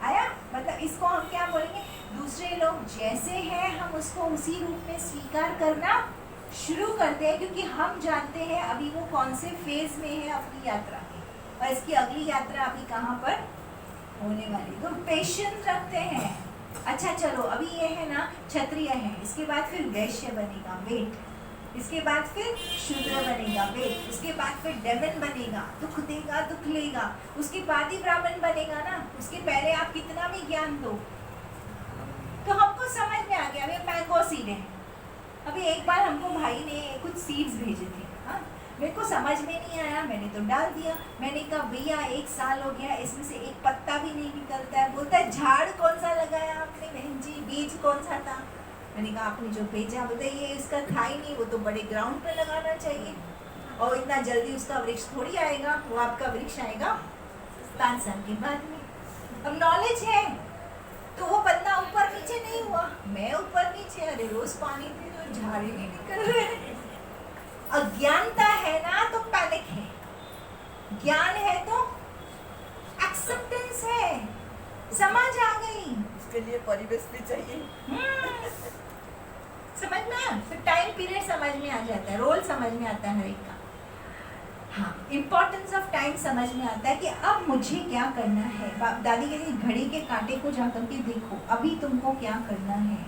आया मतलब, इसको हम क्या बोलेंगे, दूसरे लोग जैसे हैं हम उसको उसी रूप में स्वीकार करना शुरू करते हैं, क्योंकि हम जानते हैं अभी वो कौन से फेज में है अपनी यात्रा की, और इसकी अगली यात्रा अभी कहाँ पर होने वाली। तो पेशेंस रखते हैं। अच्छा चलो, अभी ये है ना क्षत्रिय है, इसके बाद फिर वैश्य बनेगा, वेट, इसके बाद फिर शूद्र बनेगा, वेट, उसके बाद फिर डेमन बनेगा, दुख देगा, दुख लेगा, उसके बाद ही ब्राह्मण बनेगा ना। उसके पहले आप कितना भी ज्ञान दो, तो हमको समझ में आ गया। अभी मैंगो सीड है, अभी एक बार हमको भाई ने कुछ सीड्स भेजे थे, हाँ, मेरे को समझ में नहीं आया, मैंने तो डाल दिया। मैंने कहा भैया 1 साल हो गया, इसमें से एक पत्ता भी नहीं निकलता है। बोलता है झाड़ कौन सा लगाया आपने बहन जी, बीज कौन सा था? मैंने कहा आपने जो भेजा, बोलते ये इसका था ही नहीं, वो तो बड़े ग्राउंड पे लगाना चाहिए और इतना जल्दी उसका वृक्ष थोड़ी आएगा, वो आपका वृक्ष आएगा 5 साल के बाद में। अब नॉलेज है तो वो बंदा ऊपर नीचे नहीं हुआ, मैं ऊपर नीचे, अरे रोज पानी पी तो झाड़ ही नहीं निकल रहे। अज्ञानता है ना तो पैनिक है, ज्ञान है तो एक्सेप्टेंस है, समझ आ गई। इसके लिए परिवेश भी चाहिए। समझ में आया? फिर टाइम पीरियड समझ में आ जाता है, रोल समझ में आता है हर एक का। हाँ, इम्पोर्टेंस ऑफ टाइम समझ में आता है कि अब मुझे क्या करना है। दादी कहती घड़ी के कांटे को जाकर के देखो, अभी तुमको क्या करना है।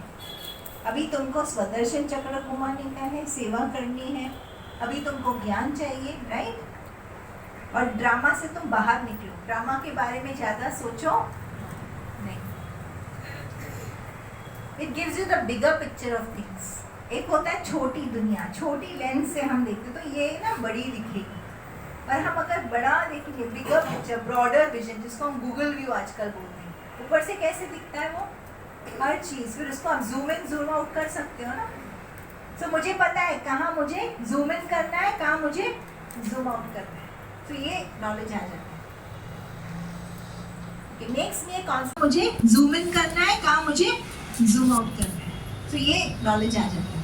अभी तुमको स्वदर्शन चक्र घुमाने का है, सेवा करनी है, अभी तुमको ज्ञान चाहिए, राइट। और ड्रामा से तुम बाहर निकलो, ड्रामा के बारे में ज्यादा सोचो नहीं। It gives you the bigger picture of things. एक होता है छोटी दुनिया, छोटी लेंस से हम देखते तो ये ना बड़ी दिखेगी, पर हम अगर बड़ा देखेंगे, बिगर पिक्चर, ब्रॉडर विजन, जिसको हम गूगल व्यू आजकल बोलते हैं, ऊपर से कैसे दिखता है वो हर चीज, फिर उसको आप जूम इन जूम आउट कर सकते हो ना। तो मुझे पता है कहाँ मुझे जूम इन करना है, कहाँ मुझे जूम आउट करना है, तो ये नॉलेज आ जाता है। It makes me a constant, मुझे जूम इन करना है, कहाँ मुझे जूम आउट करना है, तो ये नॉलेज आ जाता है।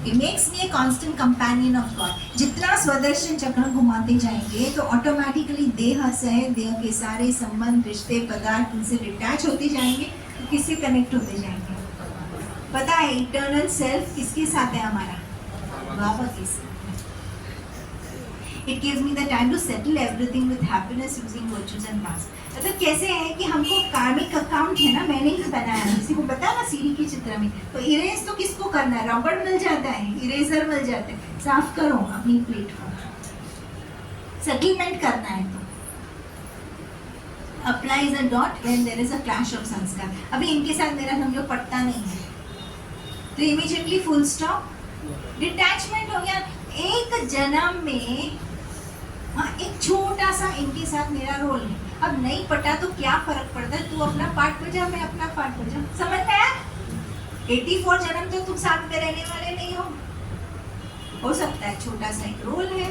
It makes me a constant companion of God। जितना स्वदर्शन चक्र घुमाते जाएंगे तो ऑटोमेटिकली देह सह देह के सारे संबंध, रिश्ते, पदार्थ इनसे डिटैच होते जाएंगे, तो किससे कनेक्ट होते जाएंगे? पता है इटर्नल सेल्फ किसके साथ है हमारा? बाबा के साथ। It gives me the time to settle everything with happiness using virtues and mass। मतलब कैसे है कि हमको कार्मिक अकाउंट है ना, मैंने ही बनाया है। किसी को पता है ना सीढ़ी के चित्र में, तो इरेज तो किसको करना है? रबड़ मिल जाता है, इरेजर मिल जाता है, साफ करो अपनी प्लेट को, सेटलमेंट करना है तो applies a dot when there is a clash of संस्कार। अभी इनके साथ मेरा समझो पट्टा नहीं है, तो इमीडिएटली फुल स्टॉप, डिटैचमेंट हो गया। एक जन्म में हाँ, एक छोटा सा इनके साथ मेरा रोल है। अब नहीं पटा तो क्या फर्क पड़ता है, तू अपना पार्ट बजा, मैं अपना पार्ट बजा, समझ में आया? 84 जन्म तो तुम साथ में रहने वाले नहीं हो सकता है छोटा सा एक रोल है,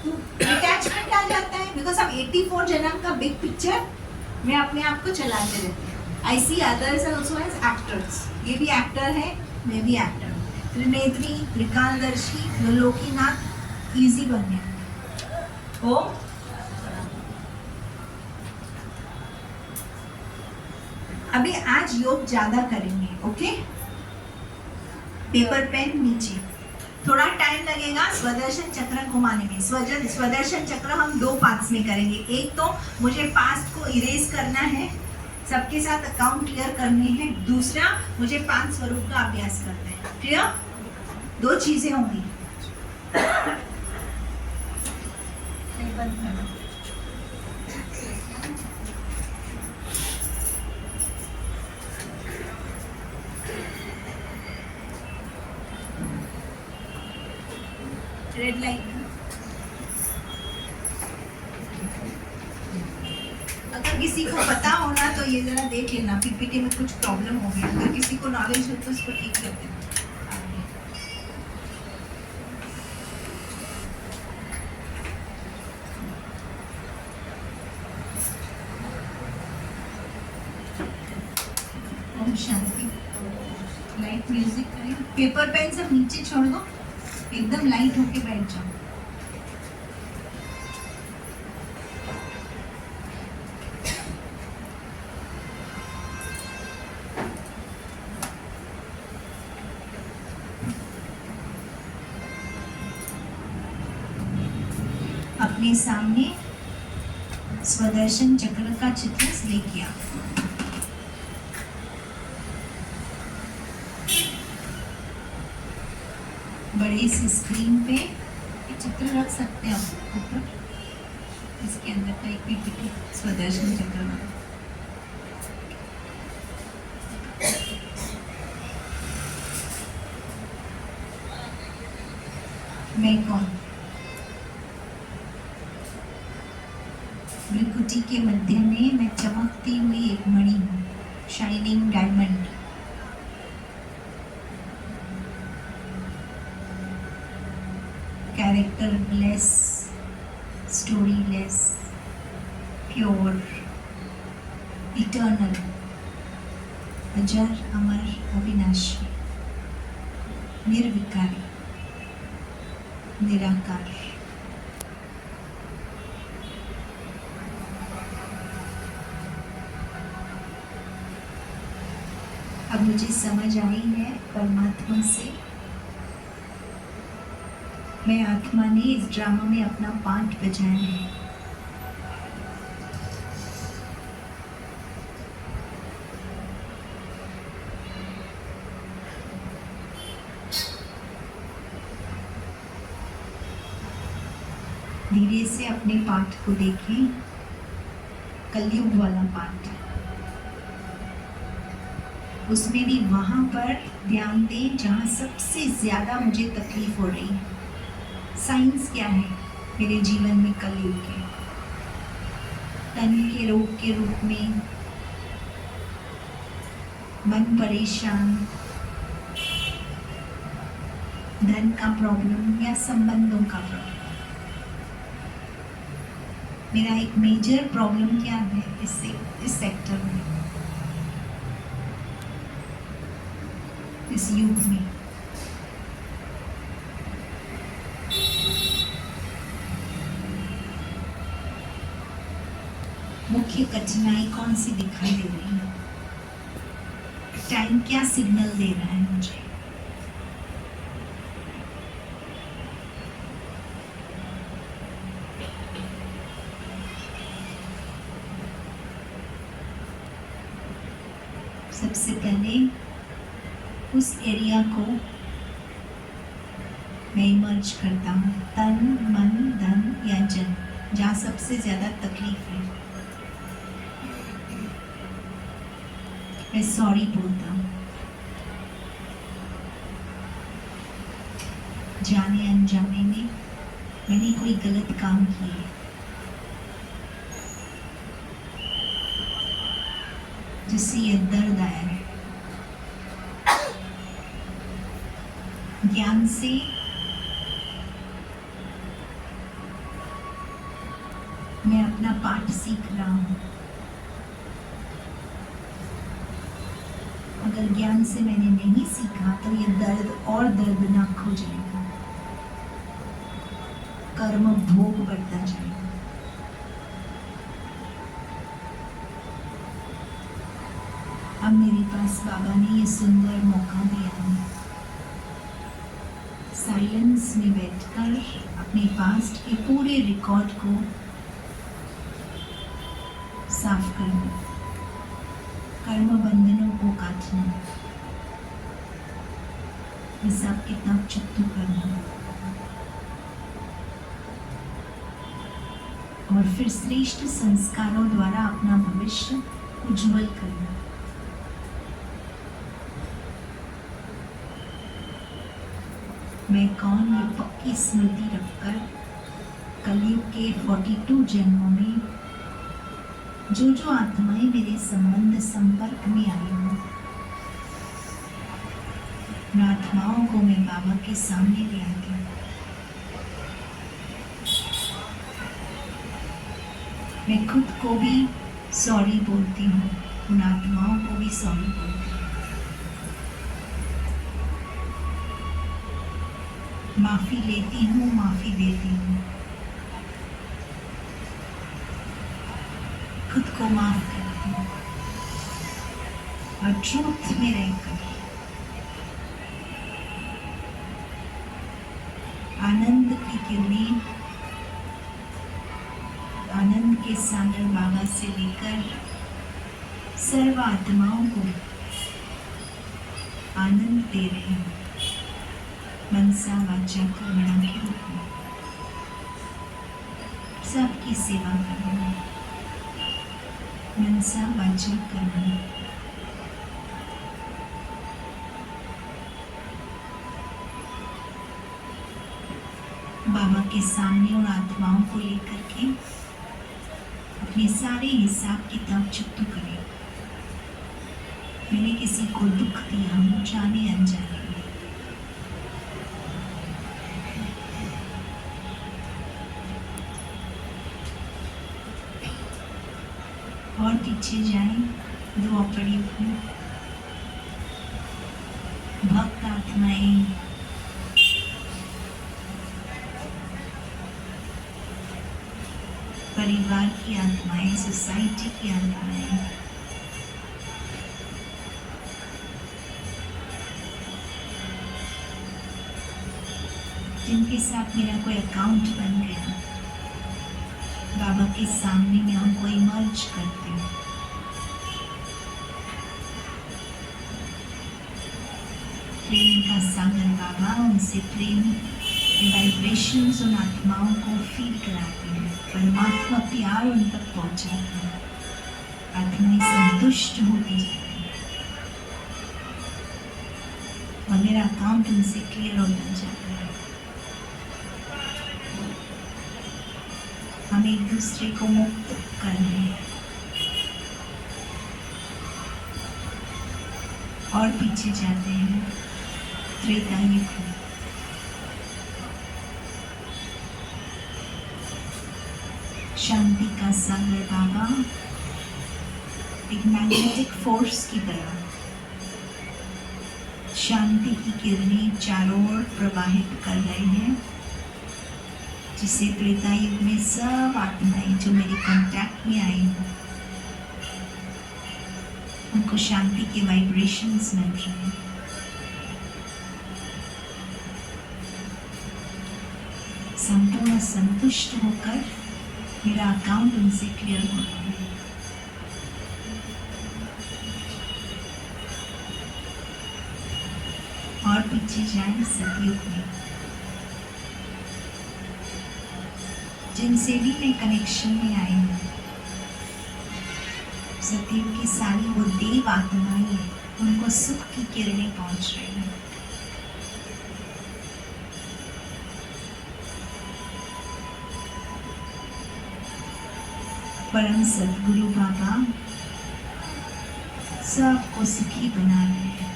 तो डिटैचमेंट आ जाता है, बिकॉज हम 84 जन्म का बिग पिक्चर में अपने आप को चलाते रहते हैं। आई see others also as actors, ये भी एक्टर है, मैं भी एक्टर हूँ। त्रिनेत्री, त्रिकालदर्शी, त्रिलोकीनाथ, इजी बन गया। ओ अभी आज योग ज्यादा करेंगे, ओके? पेपर पेन नीचे, थोड़ा टाइम लगेगा स्वदर्शन चक्र घुमाने में। स्वदर्शन चक्र हम 2 पार्ट्स में करेंगे। एक तो मुझे पास्ट को इरेज करना है, सबके साथ अकाउंट क्लियर करने हैं। दूसरा मुझे 5 स्वरूप का अभ्यास करना है। क्लियर? 2 चीजें होंगी। रेड लाइट, अगर किसी को पता होना तो ये जरा देख लेना, पीपीटी में कुछ प्रॉब्लम हो गया, अगर किसी को नॉलेज हो तो उसको ठीक कर देना। ओम शांति। लाइट म्यूजिक करें, पेपर पेन सब नीचे छोड़ दो, एकदम लाइट होके बैठ जाओ। अपने सामने स्वदर्शन चक्र का चित्र लेके आओ। बड़ी सी स्क्रीन पे ये चित्र रख सकते हैं आप ऊपर, इसके अंदर का एक पीपीटी स्वदर्शन चक्र में। भ्रिकुटी के मध्य में मैं चमकती हुई एक मणि हूँ, shining diamond. Characterless, storyless, pure, eternal, अजर, अमर, अविनाशी, निर्विकारी, निराकार। अब मुझे समझ आई है परमात्मा से, मैं आत्मा ने इस ड्रामा में अपना पार्ट बजाया है। धीरे से अपने पाठ को देखें, कलयुग वाला पाठ। उसमें भी वहां पर ध्यान दें जहां सबसे ज्यादा मुझे तकलीफ हो रही है। साइंस क्या है मेरे जीवन में कलयुग के? तन के रोग के रूप में मन परेशान, धन का प्रॉब्लम या संबंधों का प्रॉब्लम। मेरा एक मेजर प्रॉब्लम क्या है इस सेक्टर में, इस युग में? मुख्य कठिनाई कौन सी दिखाई दे रही है? टाइम क्या सिग्नल दे रहा है मुझे? सबसे पहले उस एरिया को मैं इमर्ज करता हूँ, तन, मन, धन या जन, जहाँ सबसे ज्यादा तकलीफ है। मैं सॉरी बोलता हूँ। जाने अनजाने में मैंने कोई गलत काम किए, जिससे ये दर्द आया है। ज्ञान से मैं अपना पाठ सीख रहा हूँ। अगर ज्ञान से मैंने नहीं सीखा तो ये दर्द और दर्दनाक हो जाएगा, कर्म भोग बढ़ता जाएगा। अब मेरे पास बाबा ने ये सुंदर मौका दिया है, साइलेंस में बैठकर अपने पास्ट के पूरे रिकॉर्ड को साफ करना, कर्म बंधनों को काटना, हिसाब किताब चुकता करना और फिर श्रेष्ठ संस्कारों द्वारा अपना भविष्य उज्जवल करना। मैं कौन, ये पक्की स्मृति रखकर कलयुग के 42 जन्मों में जो आत्माएं मेरे संपर्क में आई हूँ, उन आत्माओं को मैं बाबा के सामने ले आती हूँ। मैं खुद को भी सॉरी बोलती हूँ, उन आत्माओं को भी सॉरी बोलती हूँ। माफी लेती हूँ, माफी देती हूँ, खुद को माफ करती हूँ और ट्रूथ में रहकर आनंद की किरणें, आनंद के सागर बाबा से लेकर सर्व आत्माओं को आनंद दे रहे हैं, मनसा वाचा कर्मणा के रूप में सबकी सेवा करना। मनसा वाचा कर्मणा। बाबा के सामने उन आत्माओं को लेकर के अपने सारे हिसाब किताब चुप करें। मैंने किसी को दुख दिया हूँ जाने अनजाने में। और पीछे जाएं, दुआ पड़ी हुई भक्त आत्माएं परिवार की आत्माएं, सोसाइटी की आत्माएं, जिनके साथ मेरा कोई अकाउंट बन गया, बाबा के सामने मैं उनको इमर्ज करती हूँ। प्रेम का सागर बाबा, उनसे प्रेम वाइब्रेशंस उन आत्माओं को फील कराती है। परमात्मा प्यार उन तक पहुंचाता है। आत्माएं संतुष्ट होती जाती है और मेरा अकाउंट उनसे क्लियर होता जाता है। हम एक दूसरे को मुक्त कर रहे हैं। और पीछे जाते हैं त्रेता युग में। शांति का सागर बाबा एक मैग्नेटिक फोर्स की तरह शांति की किरणें चारों ओर प्रवाहित कर रहे हैं, जिसे त्रेता युग में सब आत्माएं जो मेरे कांटेक्ट में आई हैं उनको शांति के वाइब्रेशंस मिल रहे हैं। संपूर्ण संतुष्ट होकर मेरा अकाउंट उनसे क्लियर हो रहा है। और पीछे जाए सतयुग में, जिनसे भी मैं कनेक्शन में आई हूँ, सतयुग की सारी वो देव आत्माएं हैं, उनको सुख की किरणें पहुंच रही हैं। परम सद्गुरु बाबा सबको सुखी बना रहे हैं।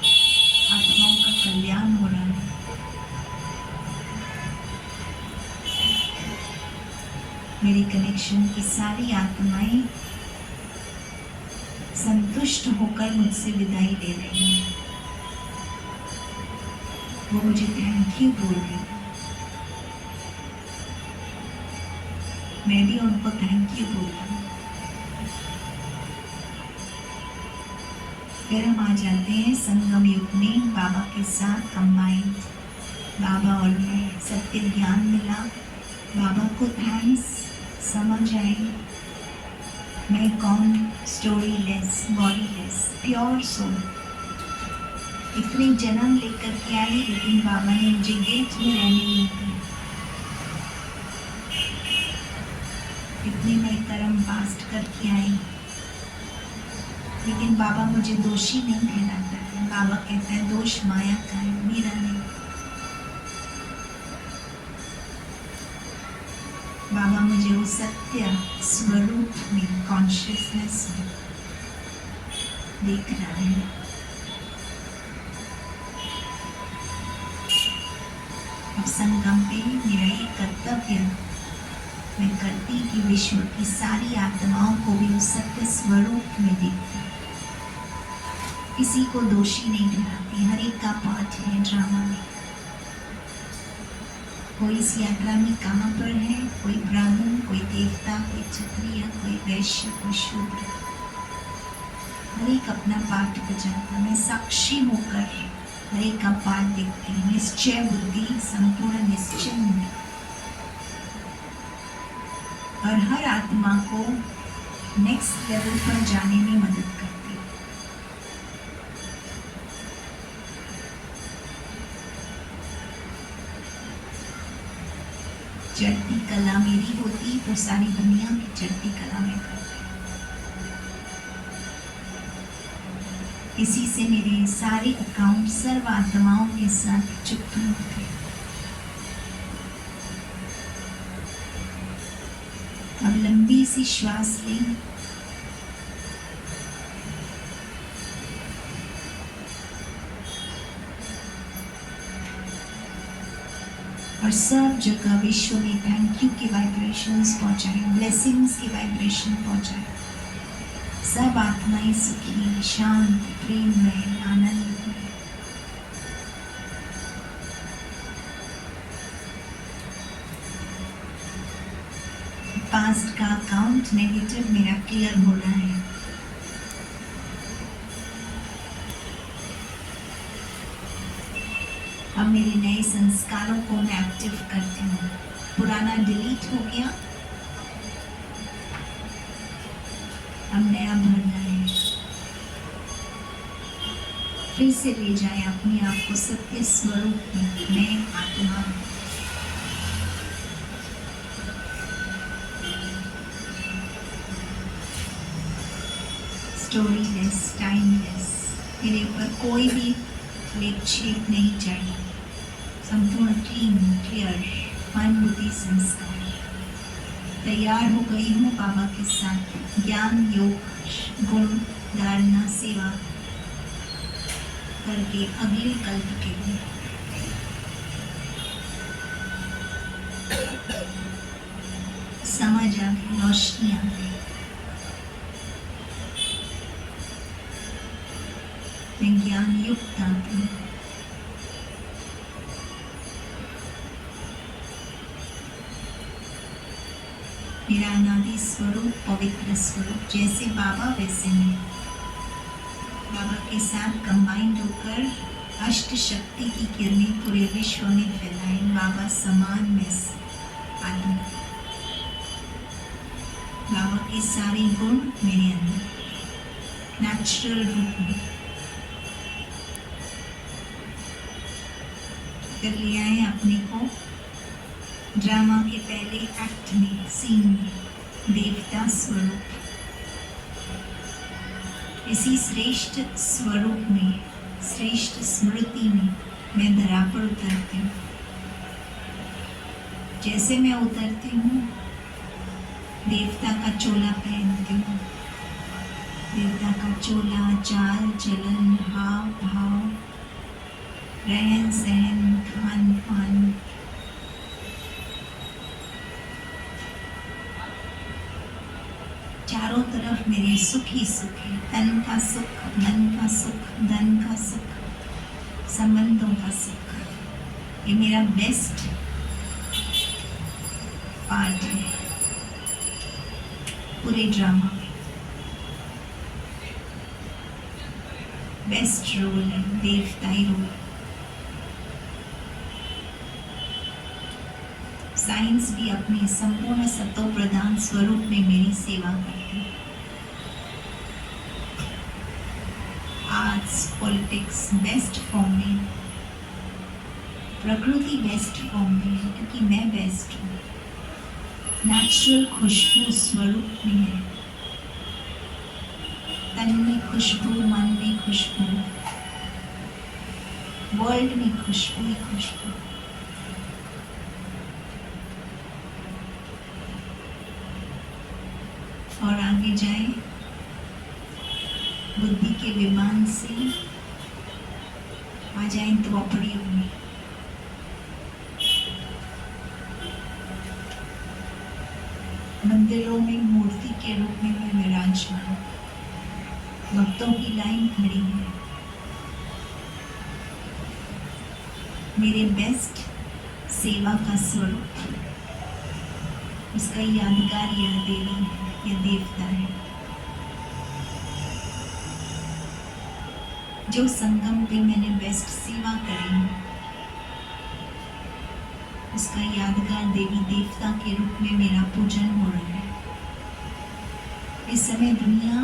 आत्माओं का कल्याण हो रहा है। मेरे कनेक्शन की सारी आत्माएं संतुष्ट होकर मुझसे विदाई ले रही हैं। वो मुझे थैंक यू बोल रही है। मैं भी उनको थैंक यू बोल रहा हूँ। फिर हम आ जाते हैं संगम युग में बाबा के साथ कंबाइंड। बाबा और मैं, सत्य ज्ञान मिला। बाबा को थैंक्स, समझ आई मैं कौन, storyless, bodyless, pure soul. इतने जन्म लेकर के आई, लेकिन बाबा ने मुझे गेट में रहने नहीं दिया। इतने मैं कर्म पास्ट करके आई, लेकिन बाबा मुझे दोषी नहीं ठहराता है। बाबा कहता है दोष माया का है, मेरा नहीं। बाबा मुझे वो सत्य स्वरूप में, कॉन्शियसनेस में देख रहा है। अब संगम पे मेरा ये कर्तव्य मैं करती कि विश्व की सारी आत्माओं को भी उस सत्य स्वरूप में देखती, किसी को दोषी नहीं ठहराती। हर एक का पार्ट है ड्रामा में। कोई इस यात्रा में कहाँ पर है, कोई ब्राह्मण, कोई देवता, कोई क्षत्रिय, कोई वैश्य, कोई शूद्र, हर एक अपना पार्ट बजाता। मैं साक्षी होकर हर एक का पार्ट देखती हूँ। निश्चय बुद्धि, संपूर्ण निश्चय में, और हर आत्मा को नेक्स्ट लेवल पर जाने में मदद करती है। चढ़ती कला मेरी होती तो सारी दुनिया में चढ़ती कला में करती। इसी से मेरे सारे अकाउंट सर्व आत्माओं के साथ चुप होते। अब लंबी लंबी सी श्वास लें। और सब जगह विश्व में थैंक यू की वाइब्रेशंस पहुंचाएं, ब्लेसिंग्स की वाइब्रेशन पहुंचाएं। सब आत्माएं सुखी, शांत, प्रेम में, आनंद में। पास्ट का अकाउंट नेगेटिव मेरा क्लियर हो रहा है। अब मेरे नए संस्कारों को मैं एक्टिव करती हूँ। पुराना डिलीट हो गया, अब नया भरना है। फिर से ले जाए अपने आप को सत्य स्वरूप में, मैं आत्मा हूँ। स्टोरीलेस, टाइमलेस, मेरे ऊपर कोई भी लेप छेप नहीं चाहिए। संपूर्ण क्लीन, क्लियर, मन बुद्धि संस्कार। तैयार हो गई हूँ बाबा के साथ ज्ञान, योग, गुण, धारणा, सेवा करके अगले कल्प के लिए। समझ आ गई, रोशनी आ गई। मैं ज्ञान युक्त आती हूँ। मेरा अनादि स्वरूप, पवित्र स्वरूप, जैसे बाबा वैसे मैं। बाबा के साथ कंबाइंड होकर अष्ट शक्ति की किरणें पूरे विश्व में फैलाएं। बाबा समान में आत्मा, बाबा के सारे गुण मेरे अंदर नेचुरल रूप में कर ले आए अपने को। ड्रामा के पहले एक्ट में, सीन में, देवता स्वरूप, इसी श्रेष्ठ स्वरूप में, श्रेष्ठ स्मृति में मैं धरा पर उतरती हूँ। जैसे मैं उतरती हूँ, देवता का चोला पहनती हूँ। देवता का चोला, चाल चलन, हाव भाव, रहन सहन, खान पान, चारों तरफ मेरे सुख ही सुख है। तन का सुख, मन का सुख, धन का सुख, संबंधों का सुख। ये मेरा बेस्ट पार्ट है पूरे ड्रामा में। बेस्ट रोल है, देवताई रोल। साइंस भी अपने संपूर्ण सत्व प्रधान स्वरूप में मेरी सेवा करती है। आर्ट्स, पॉलिटिक्स बेस्ट फॉर्म में, प्रकृति बेस्ट फॉर्म में है क्योंकि मैं बेस्ट हूँ। नेचुरल खुशबू स्वरूप में है। तन में खुशबू, मन में खुशबू, वर्ल्ड में खुशबू ही खुशबू। और आगे जाए बुद्धि के विमान से आ जाए द्वापरी युग में। मंदिरों में मूर्ति के रूप में मैं विराजमान। भक्तों की लाइन खड़ी है। मेरे बेस्ट सेवा का स्वरूप, उसका यादगार यह देवी है, यह देवता है। जो संगम पे मैंने बेस्ट सेवा करी, उसका यादगार देवी देवता के रूप में मेरा पूजन हो रहा है। इस समय दुनिया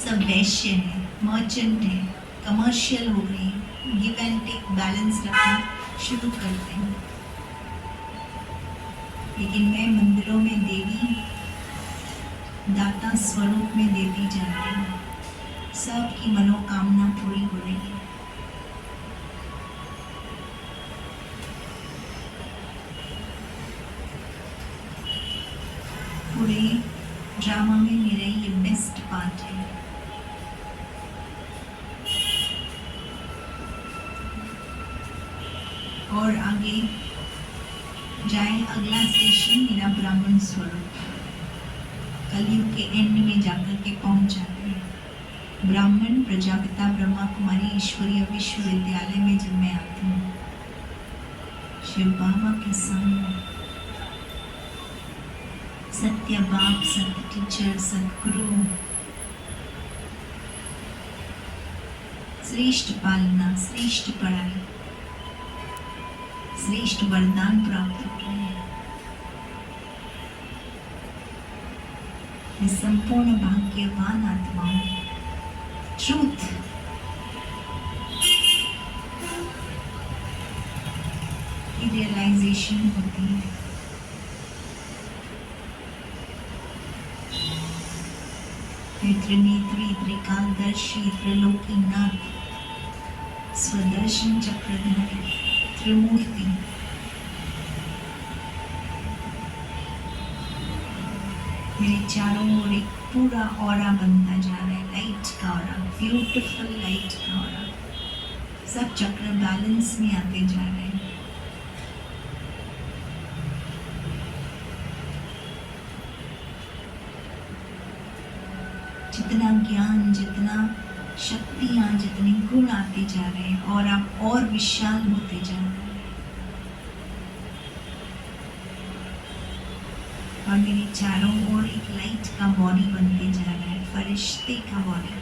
सब वैश्य है, मर्चेंट है, कमर्शियल हो गई है। गिव एंड टेक बैलेंस रखना शुरू करते हैं। लेकिन मैं मंदिरों में देवी, दाता स्वरूप में देवी जा रही हूँ। सबकी मनोकामना पूरी हो रही है। ड्रामा में मेरा ये बेस्ट पार्ट है। और आगे जाए अगला स्टेशन मेरा ब्राह्मण स्वरूप। कलयुग के एंड में जाकर के पहुंच जाते हैं। ब्राह्मण प्रजापिता ब्रह्मा कुमारी ईश्वरीय विश्वविद्यालय में जब मैं आती हूँ, शिव बाबा के सामने सत्य बाप, सत्य टीचर, सतगुरु, श्रेष्ठ पालना, श्रेष्ठ पढ़ाई, श्रेष्ठ वरदान प्राप्त हो रहे हैं। मैं संपूर्ण भाग्यवान आत्माओं ट्रूथ की रियलाइजेशन होती है। त्रिनेत्री, त्रिकालदर्शी, त्रिलोकीनाथ, स्वदर्शन चक्रधारी, त्रिमूर्ति, मेरे चारों ओर एक पूरा ऑरा बनता जा रहा है, लाइट का ऑरा, ब्यूटीफुल लाइट का ऑरा। सब चक्र बैलेंस में आते जा रहे हैं। जितना ज्ञान, जितना शक्तियाँ, जितने गुण आते जा रहे हैं और आप और विशाल होते जा रहे हैं। और मेरे चारों ओर एक लाइट का बॉडी बनते जा रहा है, फरिश्ते का बॉडी।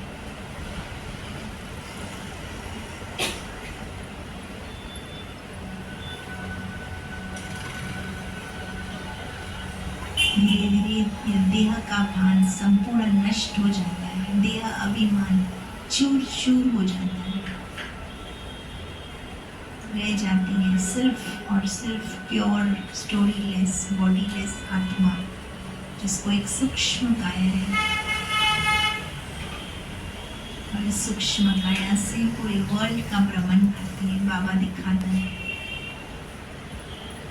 धीरे धीरे देह का भान संपूर्ण नष्ट हो जाता है, देह अभिमान चूर चूर हो जाता है। रह जाती है सिर्फ और सिर्फ प्योर स्टोरीलेस बॉडीलेस आत्मा, जिसको एक सूक्ष्म काया है। और इस सूक्ष्म काया से पूरे वर्ल्ड का भ्रमण करती है। बाबा दिखाता है,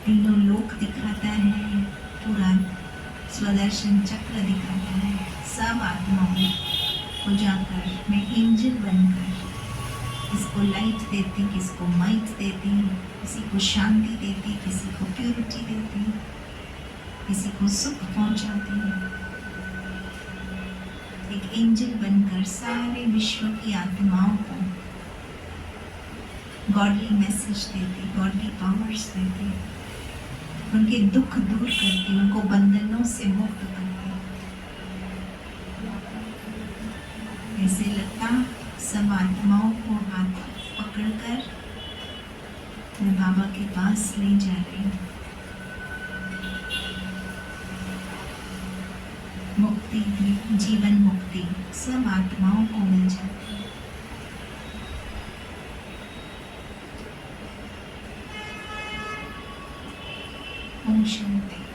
तीनों लोक दिखाता है, पूरा स्वदर्शन चक्र दिखाता है। सब आत्माओं को जाकर मैं एंजल बनकर किसको लाइट देती, किसको माइट देती, किसी को शांति देती, किसी को प्योरिटी देती, किसी को सुख पहुंचाती। एक एंजल बनकर सारे विश्व की आत्माओं को गॉडली मैसेज देती, गॉडली पावर्स देती, उनके दुख दूर करती, उनको बंधनों से मुक्त करती। ऐसे लगता सब आत्माओं को हाथ पकड़कर मैं बाबा के पास ले जा रही हूँ। मुक्ति, जीवन मुक्ति सब आत्माओं को मिल जाती है। ओम शांति।